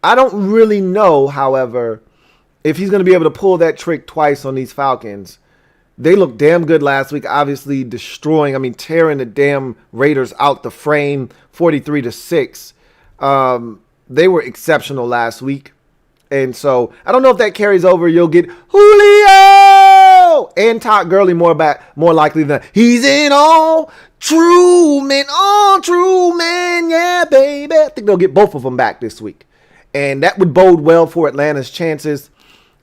I don't really know, however, if he's going to be able to pull that trick twice on these Falcons. They looked damn good last week, obviously tearing the damn Raiders out the frame, 43-6. They were exceptional last week. And so I don't know if that carries over. You'll get Julio and Todd Gurley more likely than he's in all true men, yeah, baby. I think they'll get both of them back this week. And that would bode well for Atlanta's chances.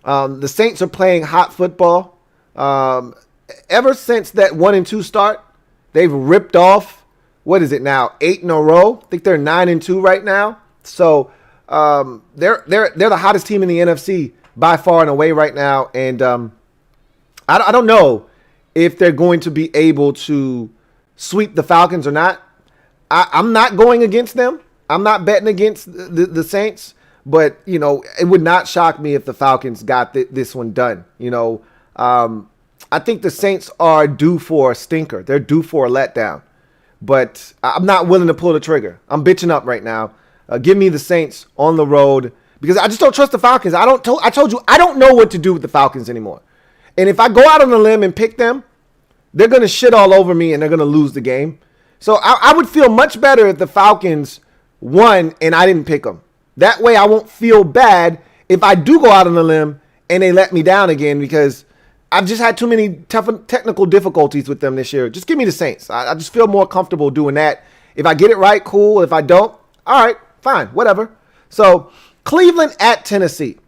The Saints are playing hot football. Ever since that 1-2 start, they've ripped off, what is it now, 8 in a row? I think they're 9-2 right now. So they're the hottest team in the NFC by far and away right now. And I don't know if they're going to be able to sweep the Falcons or not. I'm not going against them. I'm not betting against the Saints. But, it would not shock me if the Falcons got this one done. I think the Saints are due for a stinker. They're due for a letdown. But I'm not willing to pull the trigger. I'm bitching up right now. Give me the Saints on the road because I just don't trust the Falcons. I told you, I don't know what to do with the Falcons anymore. And if I go out on a limb and pick them, they're going to shit all over me and they're going to lose the game. So I would feel much better if the Falcons won and I didn't pick them. That way I won't feel bad if I do go out on a limb and they let me down again because I've just had too many technical difficulties with them this year. Just give me the Saints. I just feel more comfortable doing that. If I get it right, cool. If I don't, all right, fine, whatever. So Cleveland at Tennessee.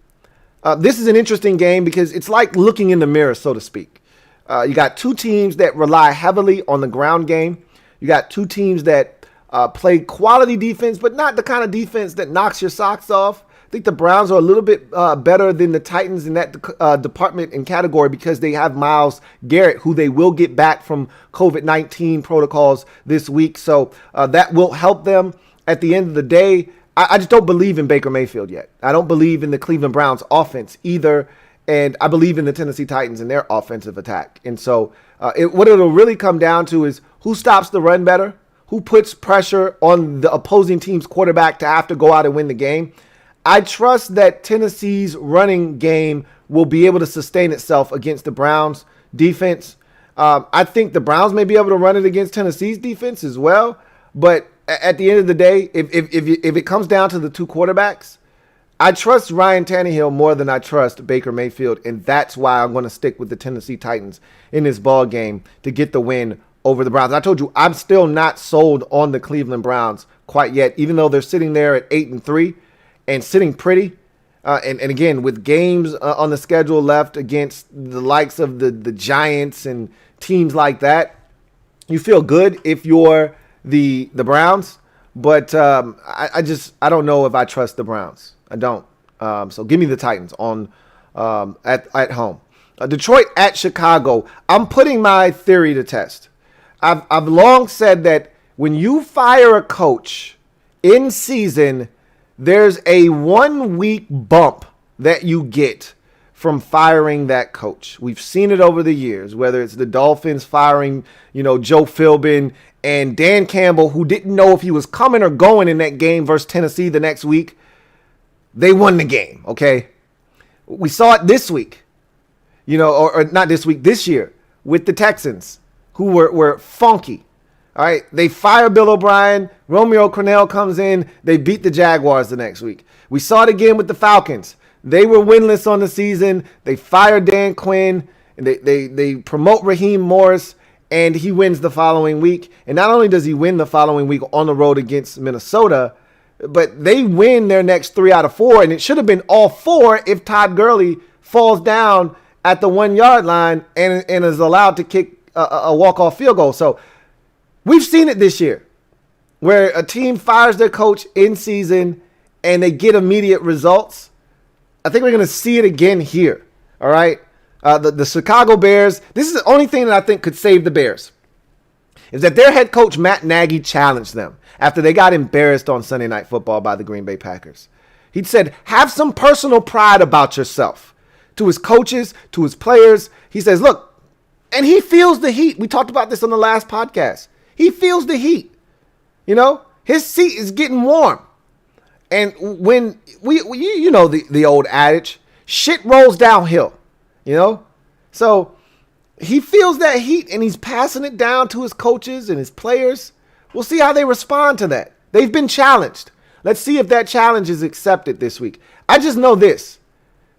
This is an interesting game because it's like looking in the mirror, so to speak. You got two teams that rely heavily on the ground game. You got two teams that play quality defense, but not the kind of defense that knocks your socks off. I think the Browns are a little bit better than the Titans in that department and category because they have Myles Garrett, who they will get back from COVID-19 protocols this week. So that will help them at the end of the day. I just don't believe in Baker Mayfield yet. I don't believe in the Cleveland Browns offense either. And I believe in the Tennessee Titans and their offensive attack. And so what it'll really come down to is who stops the run better, who puts pressure on the opposing team's quarterback to have to go out and win the game. I trust that Tennessee's running game will be able to sustain itself against the Browns defense. I think the Browns may be able to run it against Tennessee's defense as well. But at the end of the day, if it comes down to the two quarterbacks, I trust Ryan Tannehill more than I trust Baker Mayfield. And that's why I'm going to stick with the Tennessee Titans in this ball game to get the win over the Browns. I told you, I'm still not sold on the Cleveland Browns quite yet, even though they're sitting there at 8-3 and sitting pretty. And again, with games on the schedule left against the likes of the Giants and teams like that, you feel good if you're the Browns. But I don't know if I trust the Browns. I don't. So give me the Titans on at home. Detroit at Chicago. I'm putting my theory to test. I've long said that when you fire a coach in season, there's a 1 week bump that you get from firing that coach. We've seen it over the years, whether it's the Dolphins firing, Joe Philbin and Dan Campbell, who didn't know if he was coming or going in that game versus Tennessee the next week. They won the game, okay? We saw it this week, or not this week, this year with the Texans, who were funky. All right, they fire Bill O'Brien. Romeo Crennel comes in. They beat the Jaguars the next week. We saw it again with the Falcons. They were winless on the season. They fired Dan Quinn, and they promote Raheem Morris, and he wins the following week. And not only does he win the following week on the road against Minnesota, but they win their next 3 out of 4, and it should have been all 4 if Todd Gurley falls down at the 1-yard line and is allowed to kick a walk-off field goal. So we've seen it this year where a team fires their coach in season and they get immediate results. I think we're going to see it again here. All right. The Chicago Bears, this is the only thing that I think could save the Bears, is that their head coach, Matt Nagy, challenged them after they got embarrassed on Sunday Night Football by the Green Bay Packers. He said, have some personal pride about yourself. To his coaches, to his players, he says, look, and he feels the heat. We talked about this on the last podcast. He feels the heat. His seat is getting warm. And when the old adage, shit rolls downhill, So he feels that heat and he's passing it down to his coaches and his players. We'll see how they respond to that. They've been challenged. Let's see if that challenge is accepted this week. I just know this.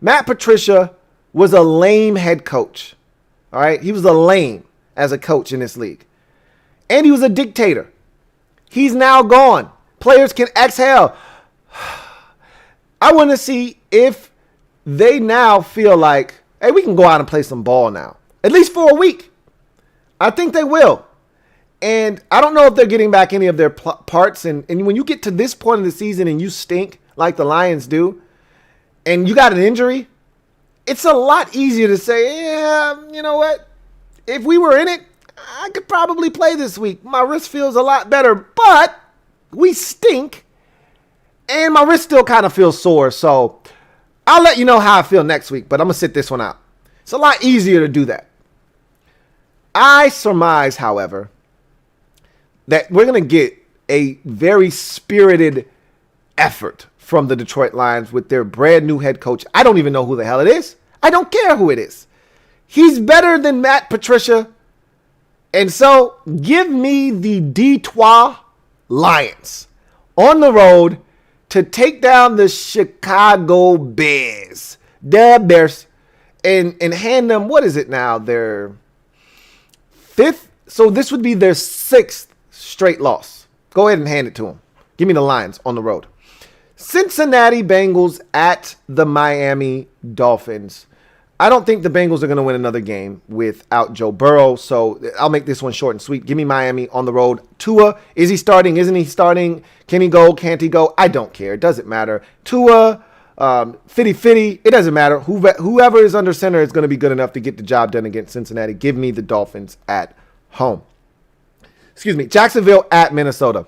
Matt Patricia was a lame head coach. All right. He was a lame as a coach in this league. And he was a dictator. He's now gone. Players can exhale. I want to see if they now feel like, hey, we can go out and play some ball now, at least for a week. I think they will. And I don't know if they're getting back any of their parts. And when you get to this point of the season and you stink like the Lions do, and you got an injury, it's a lot easier to say, yeah, you know what? If we were in it, I could probably play this week. My wrist feels a lot better, but we stink. And my wrist still kind of feels sore. So I'll let you know how I feel next week, but I'm going to sit this one out. It's a lot easier to do that. I surmise, however, that we're going to get a very spirited effort from the Detroit Lions with their brand new head coach. I don't even know who the hell it is. I don't care who it is. He's better than Matt Patricia. And so give me the Detroit Lions on the road to take down the Chicago Bears. The Bears. And hand them, what is it now? Their 5th? So this would be their 6th straight loss. Go ahead and hand it to them. Give me the Lions on the road. Cincinnati Bengals at the Miami Dolphins. I don't think the Bengals are going to win another game without Joe Burrow, so I'll make this one short and sweet. Give me Miami on the road. Tua, is he starting? Isn't he starting? Can he go? Can't he go? I don't care. It doesn't matter. Tua, Fitty, it doesn't matter. Whoever is under center is going to be good enough to get the job done against Cincinnati. Give me the Dolphins at home. Jacksonville at Minnesota.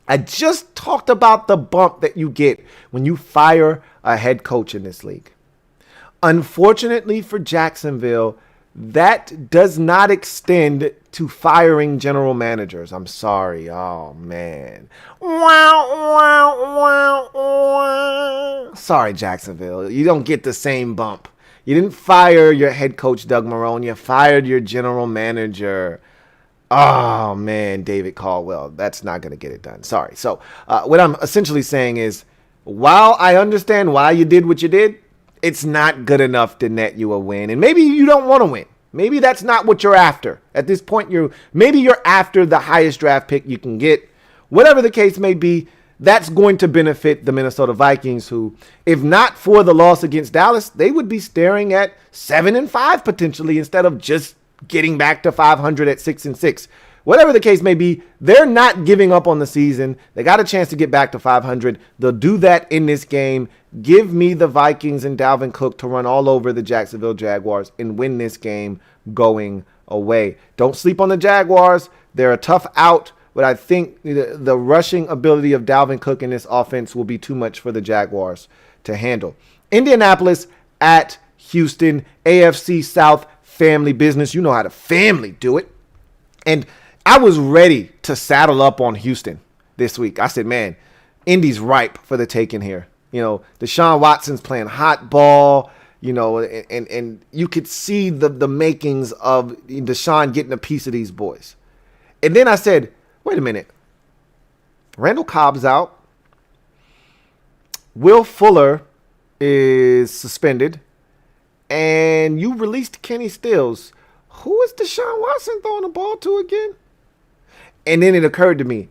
I just talked about the bump that you get when you fire a head coach in this league. Unfortunately for Jacksonville, that does not extend to firing general managers. I'm sorry. Oh, man. Sorry, Jacksonville. You don't get the same bump. You didn't fire your head coach, Doug Marrone. You fired your general manager. Oh, man, David Caldwell. That's not going to get it done. Sorry. So what I'm essentially saying is, while I understand why you did what you did, it's not good enough to net you a win. And maybe you don't want to win. Maybe that's not what you're after. At this point, maybe you're after the highest draft pick you can get. Whatever the case may be, that's going to benefit the Minnesota Vikings, who, if not for the loss against Dallas, they would be staring at 7-5 potentially instead of just getting back to 500 at 6-6. Whatever the case may be, they're not giving up on the season. They got a chance to get back to 500. They'll do that in this game. Give me the Vikings and Dalvin Cook to run all over the Jacksonville Jaguars and win this game going away. Don't sleep on the Jaguars. They're a tough out, but I think the rushing ability of Dalvin Cook in this offense will be too much for the Jaguars to handle. Indianapolis at Houston, AFC South family business. You know how the family do it. And I was ready to saddle up on Houston this week. I said, man, Indy's ripe for the taking here. You know, Deshaun Watson's playing hot ball, you know, and you could see the makings of Deshaun getting a piece of these boys. And then I said, wait a minute. Randall Cobb's out. Will Fuller is suspended. And you released Kenny Stills. Who is Deshaun Watson throwing the ball to again? And then it occurred to me,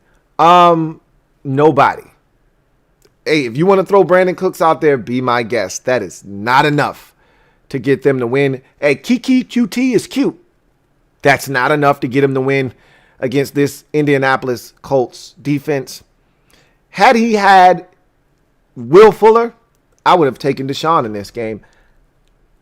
nobody. Hey, if you want to throw Brandon Cooks out there, be my guest. That is not enough to get them to win. Hey, Kiki QT is cute. That's not enough to get him to win against this Indianapolis Colts defense. Had he had Will Fuller, I would have taken Deshaun in this game.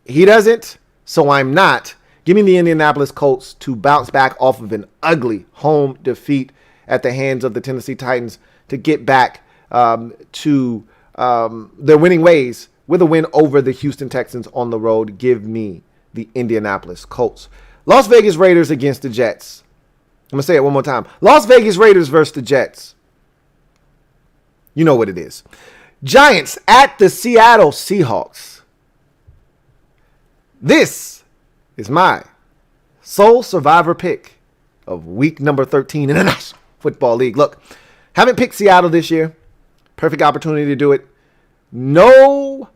He doesn't, so I'm not. Give me the Indianapolis Colts to bounce back off of an ugly home defeat at the hands of the Tennessee Titans to get back to their winning ways with a win over the Houston Texans on the road. Give me the Indianapolis Colts. Las Vegas Raiders against the Jets. I'm going to say it one more time. Las Vegas Raiders versus the Jets. You know what it is. Giants at the Seattle Seahawks. This is my sole survivor pick of week number 13 in the National Football League. Look, haven't picked Seattle this year. Perfect opportunity to do it. No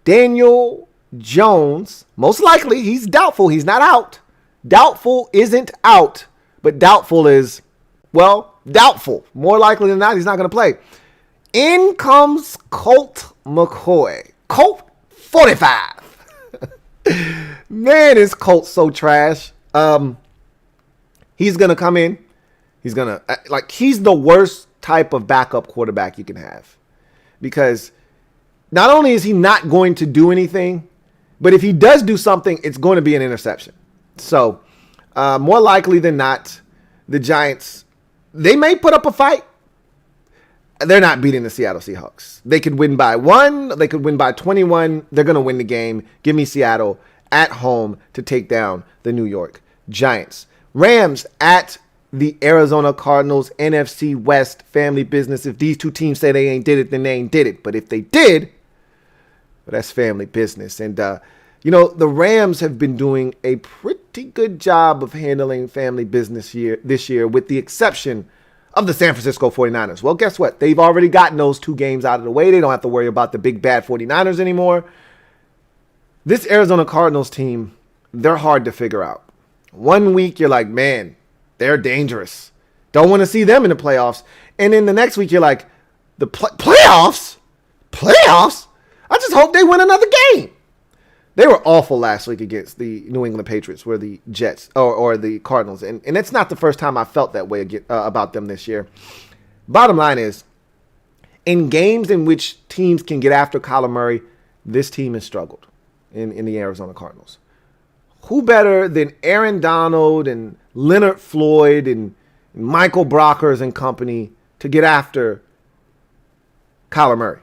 Daniel Jones. Most likely, he's doubtful. He's not out. Doubtful isn't out, but doubtful is, well, doubtful. More likely than not, he's not going to play. In comes Colt McCoy. Colt 45. Man, is Colt so trash. He's going to come in. He's going to, he's the worst type of backup quarterback you can have. Because not only is he not going to do anything, but if he does do something, it's going to be an interception. So, more likely than not, the Giants, they may put up a fight. They're not beating the Seattle Seahawks. They could win by 1. They could win by 21. They're going to win the game. Give me Seattle at home to take down the New York Giants. Rams at the Arizona Cardinals. NFC West family business. If these two teams say they ain't did it, then they ain't did it. But if they did, well, that's family business. And, the Rams have been doing a pretty good job of handling family business this year, with the exception of the San Francisco 49ers. Well, guess what? They've already gotten those 2 games out of the way. They don't have to worry about the big bad 49ers anymore. This Arizona Cardinals team, they're hard to figure out. One week, you're like, man, they're dangerous. Don't want to see them in the playoffs. And then the next week, you're like, the playoffs? Playoffs? I just hope they win another game. They were awful last week against the New England Patriots, were the Jets or the Cardinals. And it's not the first time I felt that way about them this year. Bottom line is, in games in which teams can get after Kyler Murray, this team has struggled in the Arizona Cardinals. Who better than Aaron Donald and Leonard Floyd and Michael Brockers and company to get after Kyler Murray?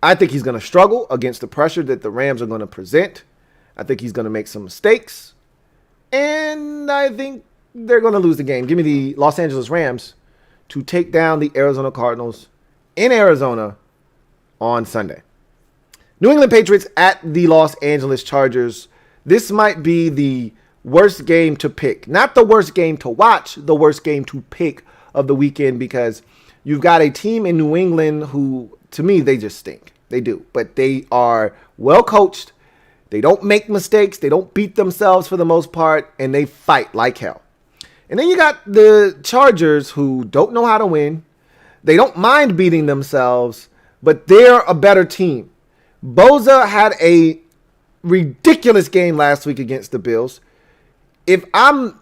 I think he's going to struggle against the pressure that the Rams are going to present. I think he's going to make some mistakes. And I think they're going to lose the game. Give me the Los Angeles Rams to take down the Arizona Cardinals in Arizona on Sunday. New England Patriots at the Los Angeles Chargers. This might be the worst game to pick. Not the worst game to watch, the worst game to pick of the weekend, because you've got a team in New England who, to me, they just stink. They do. But they are well coached. They don't make mistakes. They don't beat themselves for the most part. And they fight like hell. And then you got the Chargers, who don't know how to win. They don't mind beating themselves, but they're a better team. Boza had a ridiculous game last week against the Bills. If I'm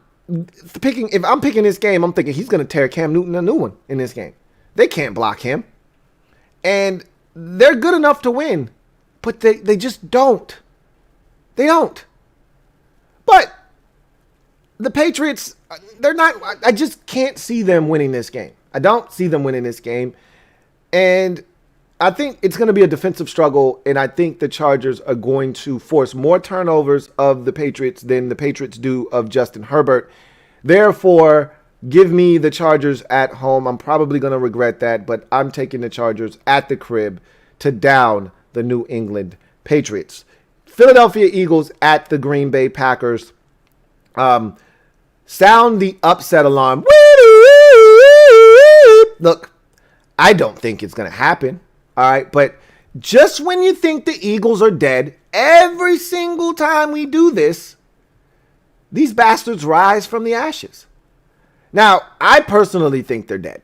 picking this game, I'm thinking he's going to tear Cam Newton a new one in this game. They can't block him. And they're good enough to win, but they just don't. They don't. But the Patriots, they're not, I just can't see them winning this game. I don't see them winning this game. And I think it's going to be a defensive struggle, and I think the Chargers are going to force more turnovers of the Patriots than the Patriots do of Justin Herbert. Therefore, give me the Chargers at home. I'm probably going to regret that, but I'm taking the Chargers at the crib to down the New England Patriots. Philadelphia Eagles at the Green Bay Packers. Sound the upset alarm. Look, I don't think it's going to happen. All right, but just when you think the Eagles are dead, every single time we do this, these bastards rise from the ashes. Now, I personally think they're dead.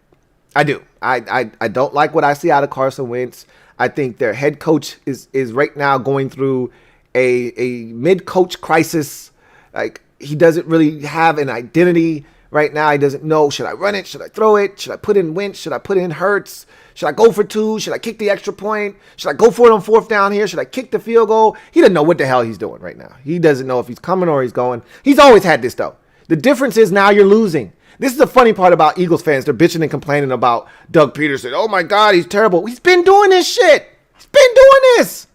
I do. I don't like what I see out of Carson Wentz. I think their head coach is right now going through a mid-coach crisis. Like, he doesn't really have an identity right now. He doesn't know, should I run it? Should I throw it? Should I put in Wentz? Should I put in Hurts? Should I go for 2? Should I kick the extra point? Should I go for it on 4th down here? Should I kick the field goal? He doesn't know what the hell he's doing right now. He doesn't know if he's coming or he's going. He's always had this, though. The difference is now you're losing. This is the funny part about Eagles fans. They're bitching and complaining about Doug Peterson. Oh, my God, he's terrible. He's been doing this shit. He's been doing this.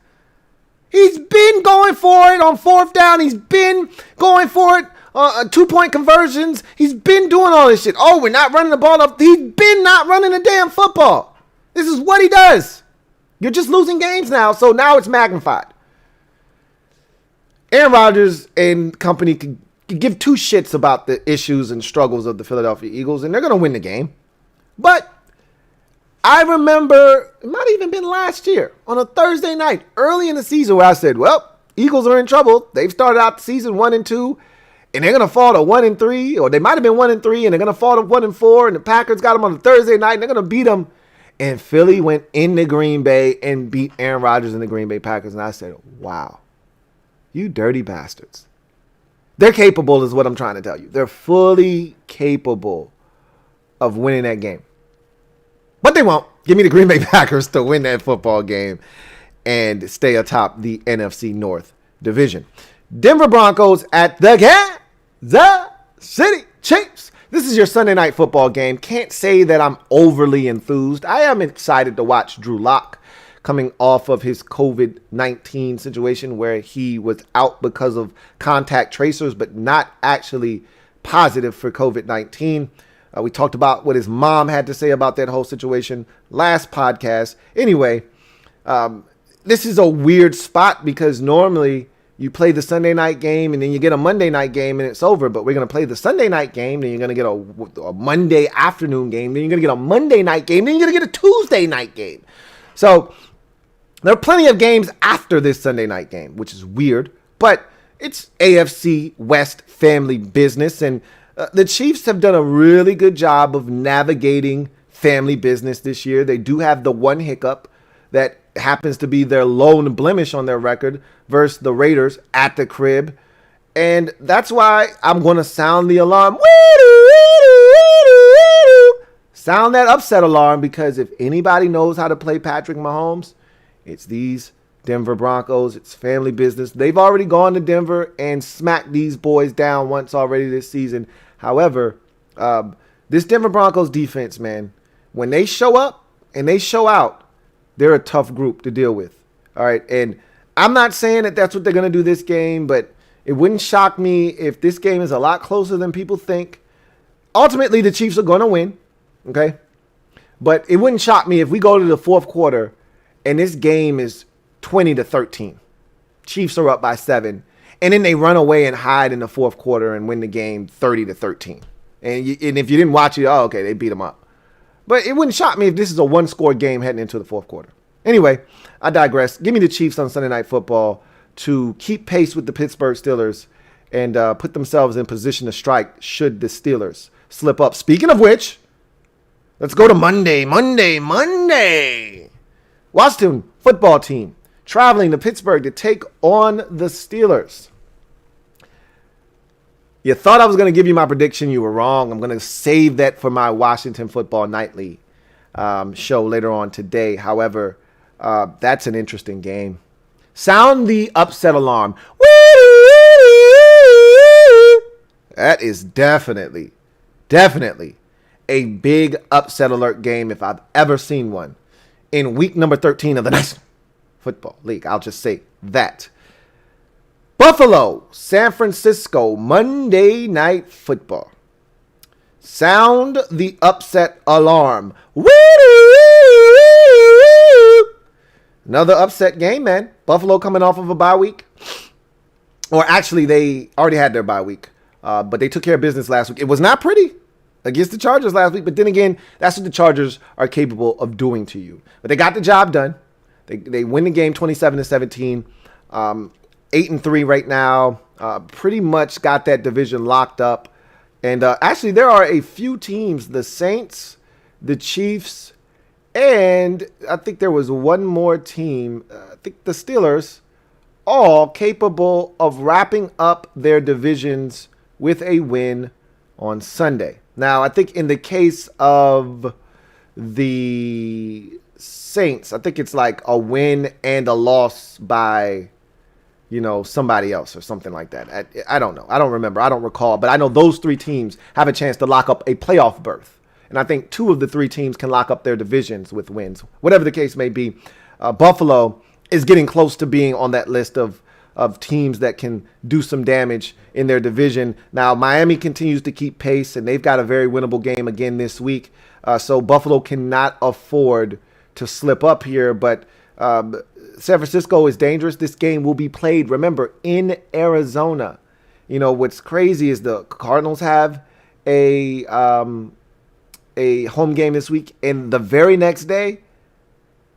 He's been going for it on 4th down. He's been going for it. 2-point conversions. He's been doing all this shit. Oh, we're not running the ball up. He's been not running the damn football. This is what he does. You're just losing games now, so now it's magnified. Aaron Rodgers and company could give two shits about the issues and struggles of the Philadelphia Eagles, and they're going to win the game. But I remember, it might have even been last year, on a Thursday night, early in the season, where I said, well, Eagles are in trouble. They've started out the season 1-2. And they're going to fall to 1-3, or they might have been 1-3, and they're going to fall to 1-4, and the Packers got them on a Thursday night, and they're going to beat them. And Philly went into Green Bay and beat Aaron Rodgers and the Green Bay Packers. And I said, wow, you dirty bastards. They're capable is what I'm trying to tell you. They're fully capable of winning that game. But they won't. Give me the Green Bay Packers to win that football game and stay atop the NFC North division. Denver Broncos at the Kansas City Chiefs. This is your Sunday night football game. Can't say that I'm overly enthused. I am excited to watch Drew Lock coming off of his COVID-19 situation where he was out because of contact tracers, but not actually positive for COVID-19. We talked about what his mom had to say about that whole situation last podcast. Anyway, this is a weird spot because normally you play the Sunday night game and then you get a Monday night game and it's over. But we're going to play the Sunday night game. Then you're going to get a Monday afternoon game. Then you're going to get a Monday night game. Then you're going to get a Tuesday night game. So there are plenty of games after this Sunday night game, which is weird. But it's AFC West family business. And the Chiefs have done a really good job of navigating family business this year. They do have the one hiccup that happens to be their lone blemish on their record versus the Raiders at the crib. And that's why I'm going to sound the alarm. Sound that upset alarm, because if anybody knows how to play Patrick Mahomes, it's these Denver Broncos. It's family business. They've already gone to Denver and smacked these boys down once already this season. However, this Denver Broncos defense, man, when they show up and they show out, they're a tough group to deal with. All right. And I'm not saying that that's what they're going to do this game, but it wouldn't shock me if this game is a lot closer than people think. Ultimately, the Chiefs are going to win. Okay. But it wouldn't shock me if we go to the fourth quarter and this game is 20-13. Chiefs are up by 7. And then they run away and hide in the fourth quarter and win the game 30-13. And if you didn't watch it, oh, okay, they beat them up. But it wouldn't shock me if this is a one-score game heading into the fourth quarter. Anyway, I digress. Give me the Chiefs on Sunday Night Football to keep pace with the Pittsburgh Steelers and put themselves in position to strike should the Steelers slip up. Speaking of which, let's go to Monday. Washington football team traveling to Pittsburgh to take on the Steelers. You thought I was going to give you my prediction. You were wrong. I'm going to save that for my Washington Football Nightly show later on today. However, that's an interesting game. Sound the upset alarm. That is definitely a big upset alert game if I've ever seen one in week number 13 of the National Football League. I'll just say that. Buffalo, San Francisco, Monday Night Football. Sound the upset alarm. Woo! Another upset game, man. Buffalo coming off of a bye week. Or actually, they already had their bye week. But they took care of business last week. It was not pretty against the Chargers last week. But then again, that's what the Chargers are capable of doing to you. But they got the job done. They win the game 27-17. 8-3 right now. Pretty much got that division locked up. And actually, there are a few teams, the Saints, the Chiefs, and I think there was one more team, I think the Steelers, all capable of wrapping up their divisions with a win on Sunday. Now, I think in the case of the Saints, I think it's like a win and a loss by, somebody else or something like that. I don't know. I don't remember. I don't recall. But I know those three teams have a chance to lock up a playoff berth. And I think two of the three teams can lock up their divisions with wins. Whatever the case may be, Buffalo is getting close to being on that list of teams that can do some damage in their division. Now, Miami continues to keep pace, and they've got a very winnable game again this week. So Buffalo cannot afford to slip up here. But San Francisco is dangerous. This game will be played, remember, in Arizona. What's crazy is the Cardinals have a home game this week, and the very next day,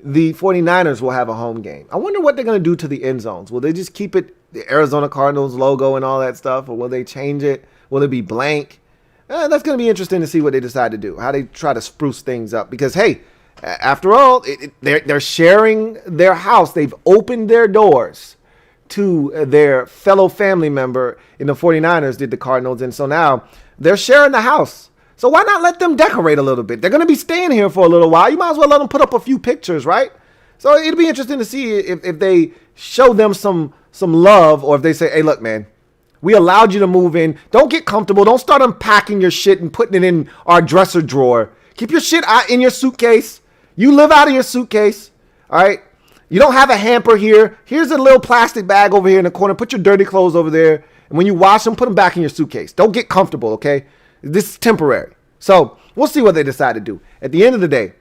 the 49ers will have a home game. I wonder what they're going to do to the end zones. Will they just keep it the Arizona Cardinals logo and all that stuff, or will they change it? Will it be blank? That's going to be interesting to see what they decide to do, how they try to spruce things up. Because, hey, after all, they're sharing their house. They've opened their doors to their fellow family member in the 49ers, did the Cardinals. And so now they're sharing the house. So why not let them decorate a little bit? They're going to be staying here for a little while. You might as well let them put up a few pictures, right? So it'll be interesting to see if they show them some love, or if they say, hey, look, man, we allowed you to move in. Don't get comfortable. Don't start unpacking your shit and putting it in our dresser drawer. Keep your shit out in your suitcase. You live out of your suitcase, all right? You don't have a hamper here. Here's a little plastic bag over here in the corner. Put your dirty clothes over there. And when you wash them, put them back in your suitcase. Don't get comfortable, okay? This is temporary. So we'll see what they decide to do. At the end of the day,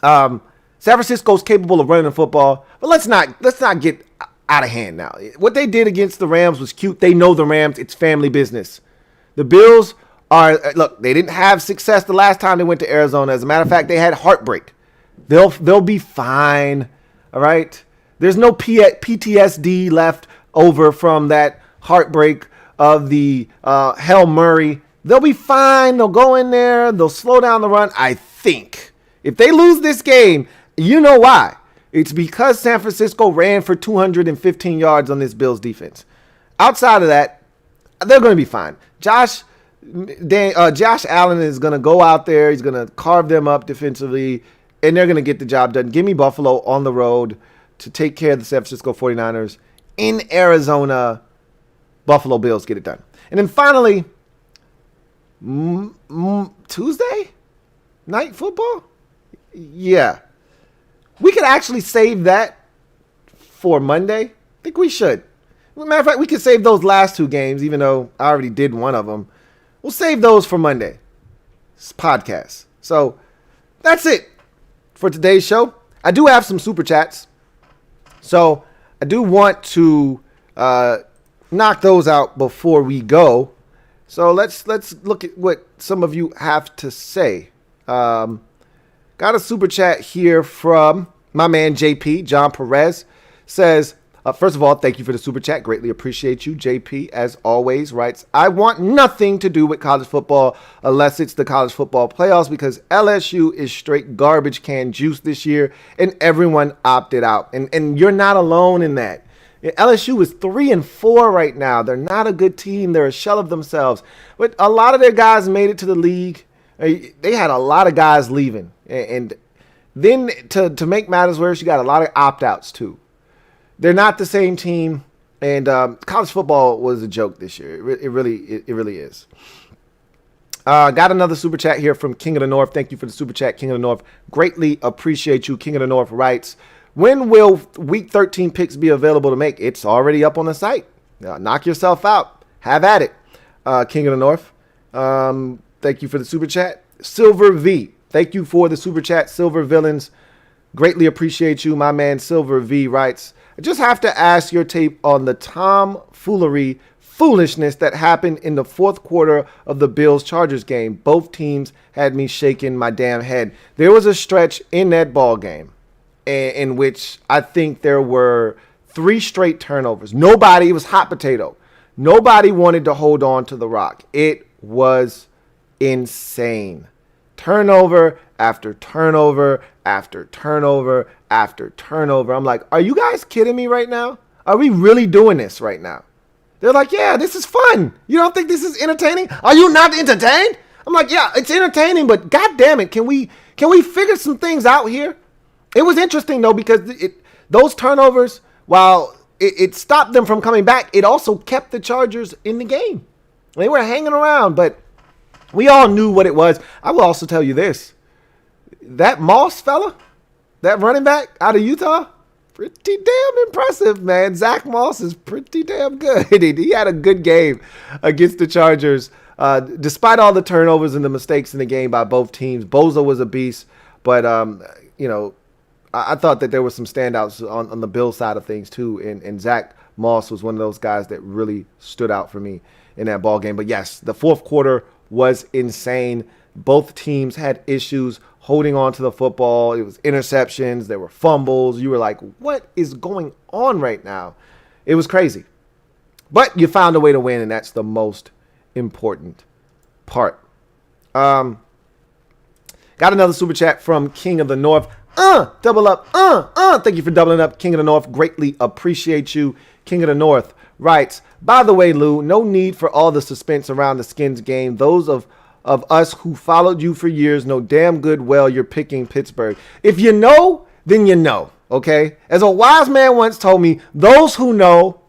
San Francisco's capable of running the football, but let's not get out of hand now. What they did against the Rams was cute. They know the Rams. It's family business. The Bills look, they didn't have success the last time they went to Arizona. As a matter of fact, they had heartbreak. They'll be fine. All right. There's no PTSD left over from that heartbreak of the Hail Murray. They'll be fine. They'll go in there. They'll slow down the run. I think if they lose this game, you know why? It's because San Francisco ran for 215 yards on this Bills defense. Outside of that, they're going to be fine. Josh Allen is going to go out there. He's going to carve them up defensively, and they're going to get the job done. Give me Buffalo on the road to take care of the San Francisco 49ers. In Arizona, Buffalo Bills get it done. And then finally, Tuesday night football? Yeah. We could actually save that for Monday. I think we should. As a matter of fact, we could save those last two games, even though I already did one of them. We'll save those for Monday. It's podcast. So that's it for today's show. I do have some super chats. So I do want to knock those out before we go. So let's look at what some of you have to say. Got a super chat here from my man JP, John Perez. Says, first of all, thank you for the super chat. Greatly appreciate you. JP, as always, writes, I want nothing to do with college football unless it's the college football playoffs, because LSU is straight garbage can juice this year and everyone opted out. And you're not alone in that. LSU is 3-4 right now. They're not a good team. They're a shell of themselves. But a lot of their guys made it to the league. They had a lot of guys leaving. And then to make matters worse, you got a lot of opt-outs too. They're not the same team. And college football was a joke this year. It really is. Got another super chat here from King of the North. Thank you for the super chat, King of the North. Greatly appreciate you. King of the North writes, when will Week 13 picks be available to make? It's already up on the site. Knock yourself out. Have at it, King of the North. Thank you for the super chat. Silver V, thank you for the super chat. Silver Villains, greatly appreciate you. My man Silver V writes, I just have to ask your tape on the tomfoolery foolishness that happened in the fourth quarter of the Bills-Chargers game. Both teams had me shaking my damn head. There was a stretch in that ball game in which I think there were 3 straight turnovers. It was hot potato. Nobody wanted to hold on to the rock. It was insane. Turnover after turnover after turnover after turnover. I'm like, are you guys kidding me right now? Are we really doing this right now? They're like, yeah, this is fun. You don't think this is entertaining? Are you not entertained? I'm like, yeah, it's entertaining, but God damn it, can we figure some things out here? It was interesting though, because those turnovers, while it stopped them from coming back, it also kept the Chargers in the game. They were hanging around, but we all knew what it was. I will also tell you this. That Moss fella, that running back out of Utah, pretty damn impressive, man. Zach Moss is pretty damn good. He had a good game against the Chargers. Despite all the turnovers and the mistakes in the game by both teams, Boza was a beast. But, I thought that there were some standouts on the Bills side of things, too. And Zach Moss was one of those guys that really stood out for me in that ball game. But, yes, the fourth quarter was insane. Both teams had issues holding on to the football. It was interceptions. There were fumbles. You were like, what is going on right now? It was crazy. But you found a way to win, and that's the most important part. Got another super chat from King of the North. Double up. Thank you for doubling up, King of the North. Greatly appreciate you. King of the North writes, by the way, Lou, no need for all the suspense around the Skins game. Those of us who followed you for years know damn good well you're picking Pittsburgh. If you know, then you know, okay? As a wise man once told me, those who know,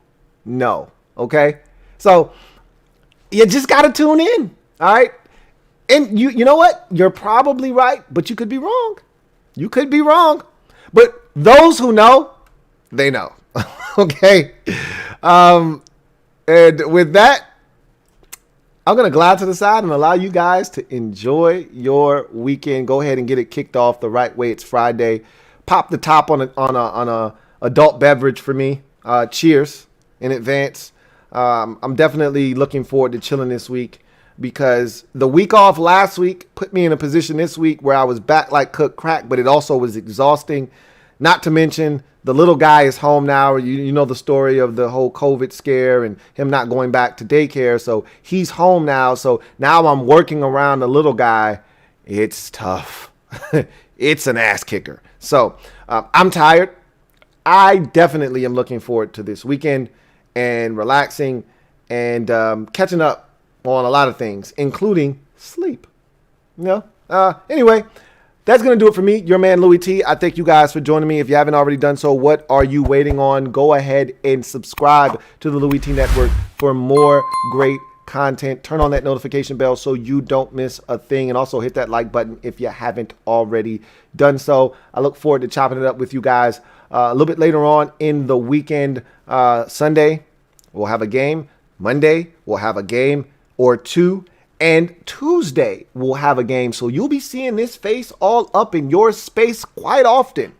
okay? So you just got to tune in, all right? And you know what? You're probably right, but you could be wrong. You could be wrong. But those who know, they know, okay? And with that, I'm going to glide to the side and allow you guys to enjoy your weekend. Go ahead and get it kicked off the right way. It's Friday. Pop the top on a adult beverage for me. Cheers in advance. I'm definitely looking forward to chilling this week because the week off last week put me in a position this week where I was back like cooked crack, but it also was exhausting. Not to mention the little guy is home now. You know the story of the whole COVID scare and him not going back to daycare. So he's home now. So now I'm working around the little guy. It's tough. It's an ass kicker. So I'm tired. I definitely am looking forward to this weekend and relaxing and catching up on a lot of things, including sleep. Anyway, that's going to do it for me, your man Louie T. I thank you guys for joining me. If you haven't already done so, what are you waiting on? Go ahead and subscribe to the Louie T Network for more great content. Turn on that notification bell so you don't miss a thing. And also hit that like button if you haven't already done so. I look forward to chopping it up with you guys a little bit later on in the weekend. Sunday, we'll have a game. Monday, we'll have a game or two. And Tuesday, we'll have a game. So you'll be seeing this face all up in your space quite often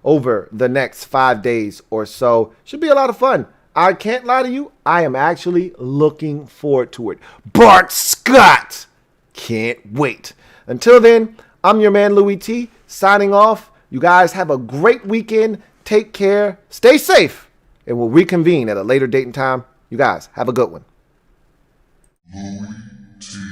over the next 5 days or so. Should be a lot of fun. I can't lie to you. I am actually looking forward to it. Bart Scott. Can't wait. Until then, I'm your man, Louie T, signing off. You guys have a great weekend. Take care. Stay safe. And we'll reconvene at a later date and time. You guys have a good one. LouieTeeNetwork.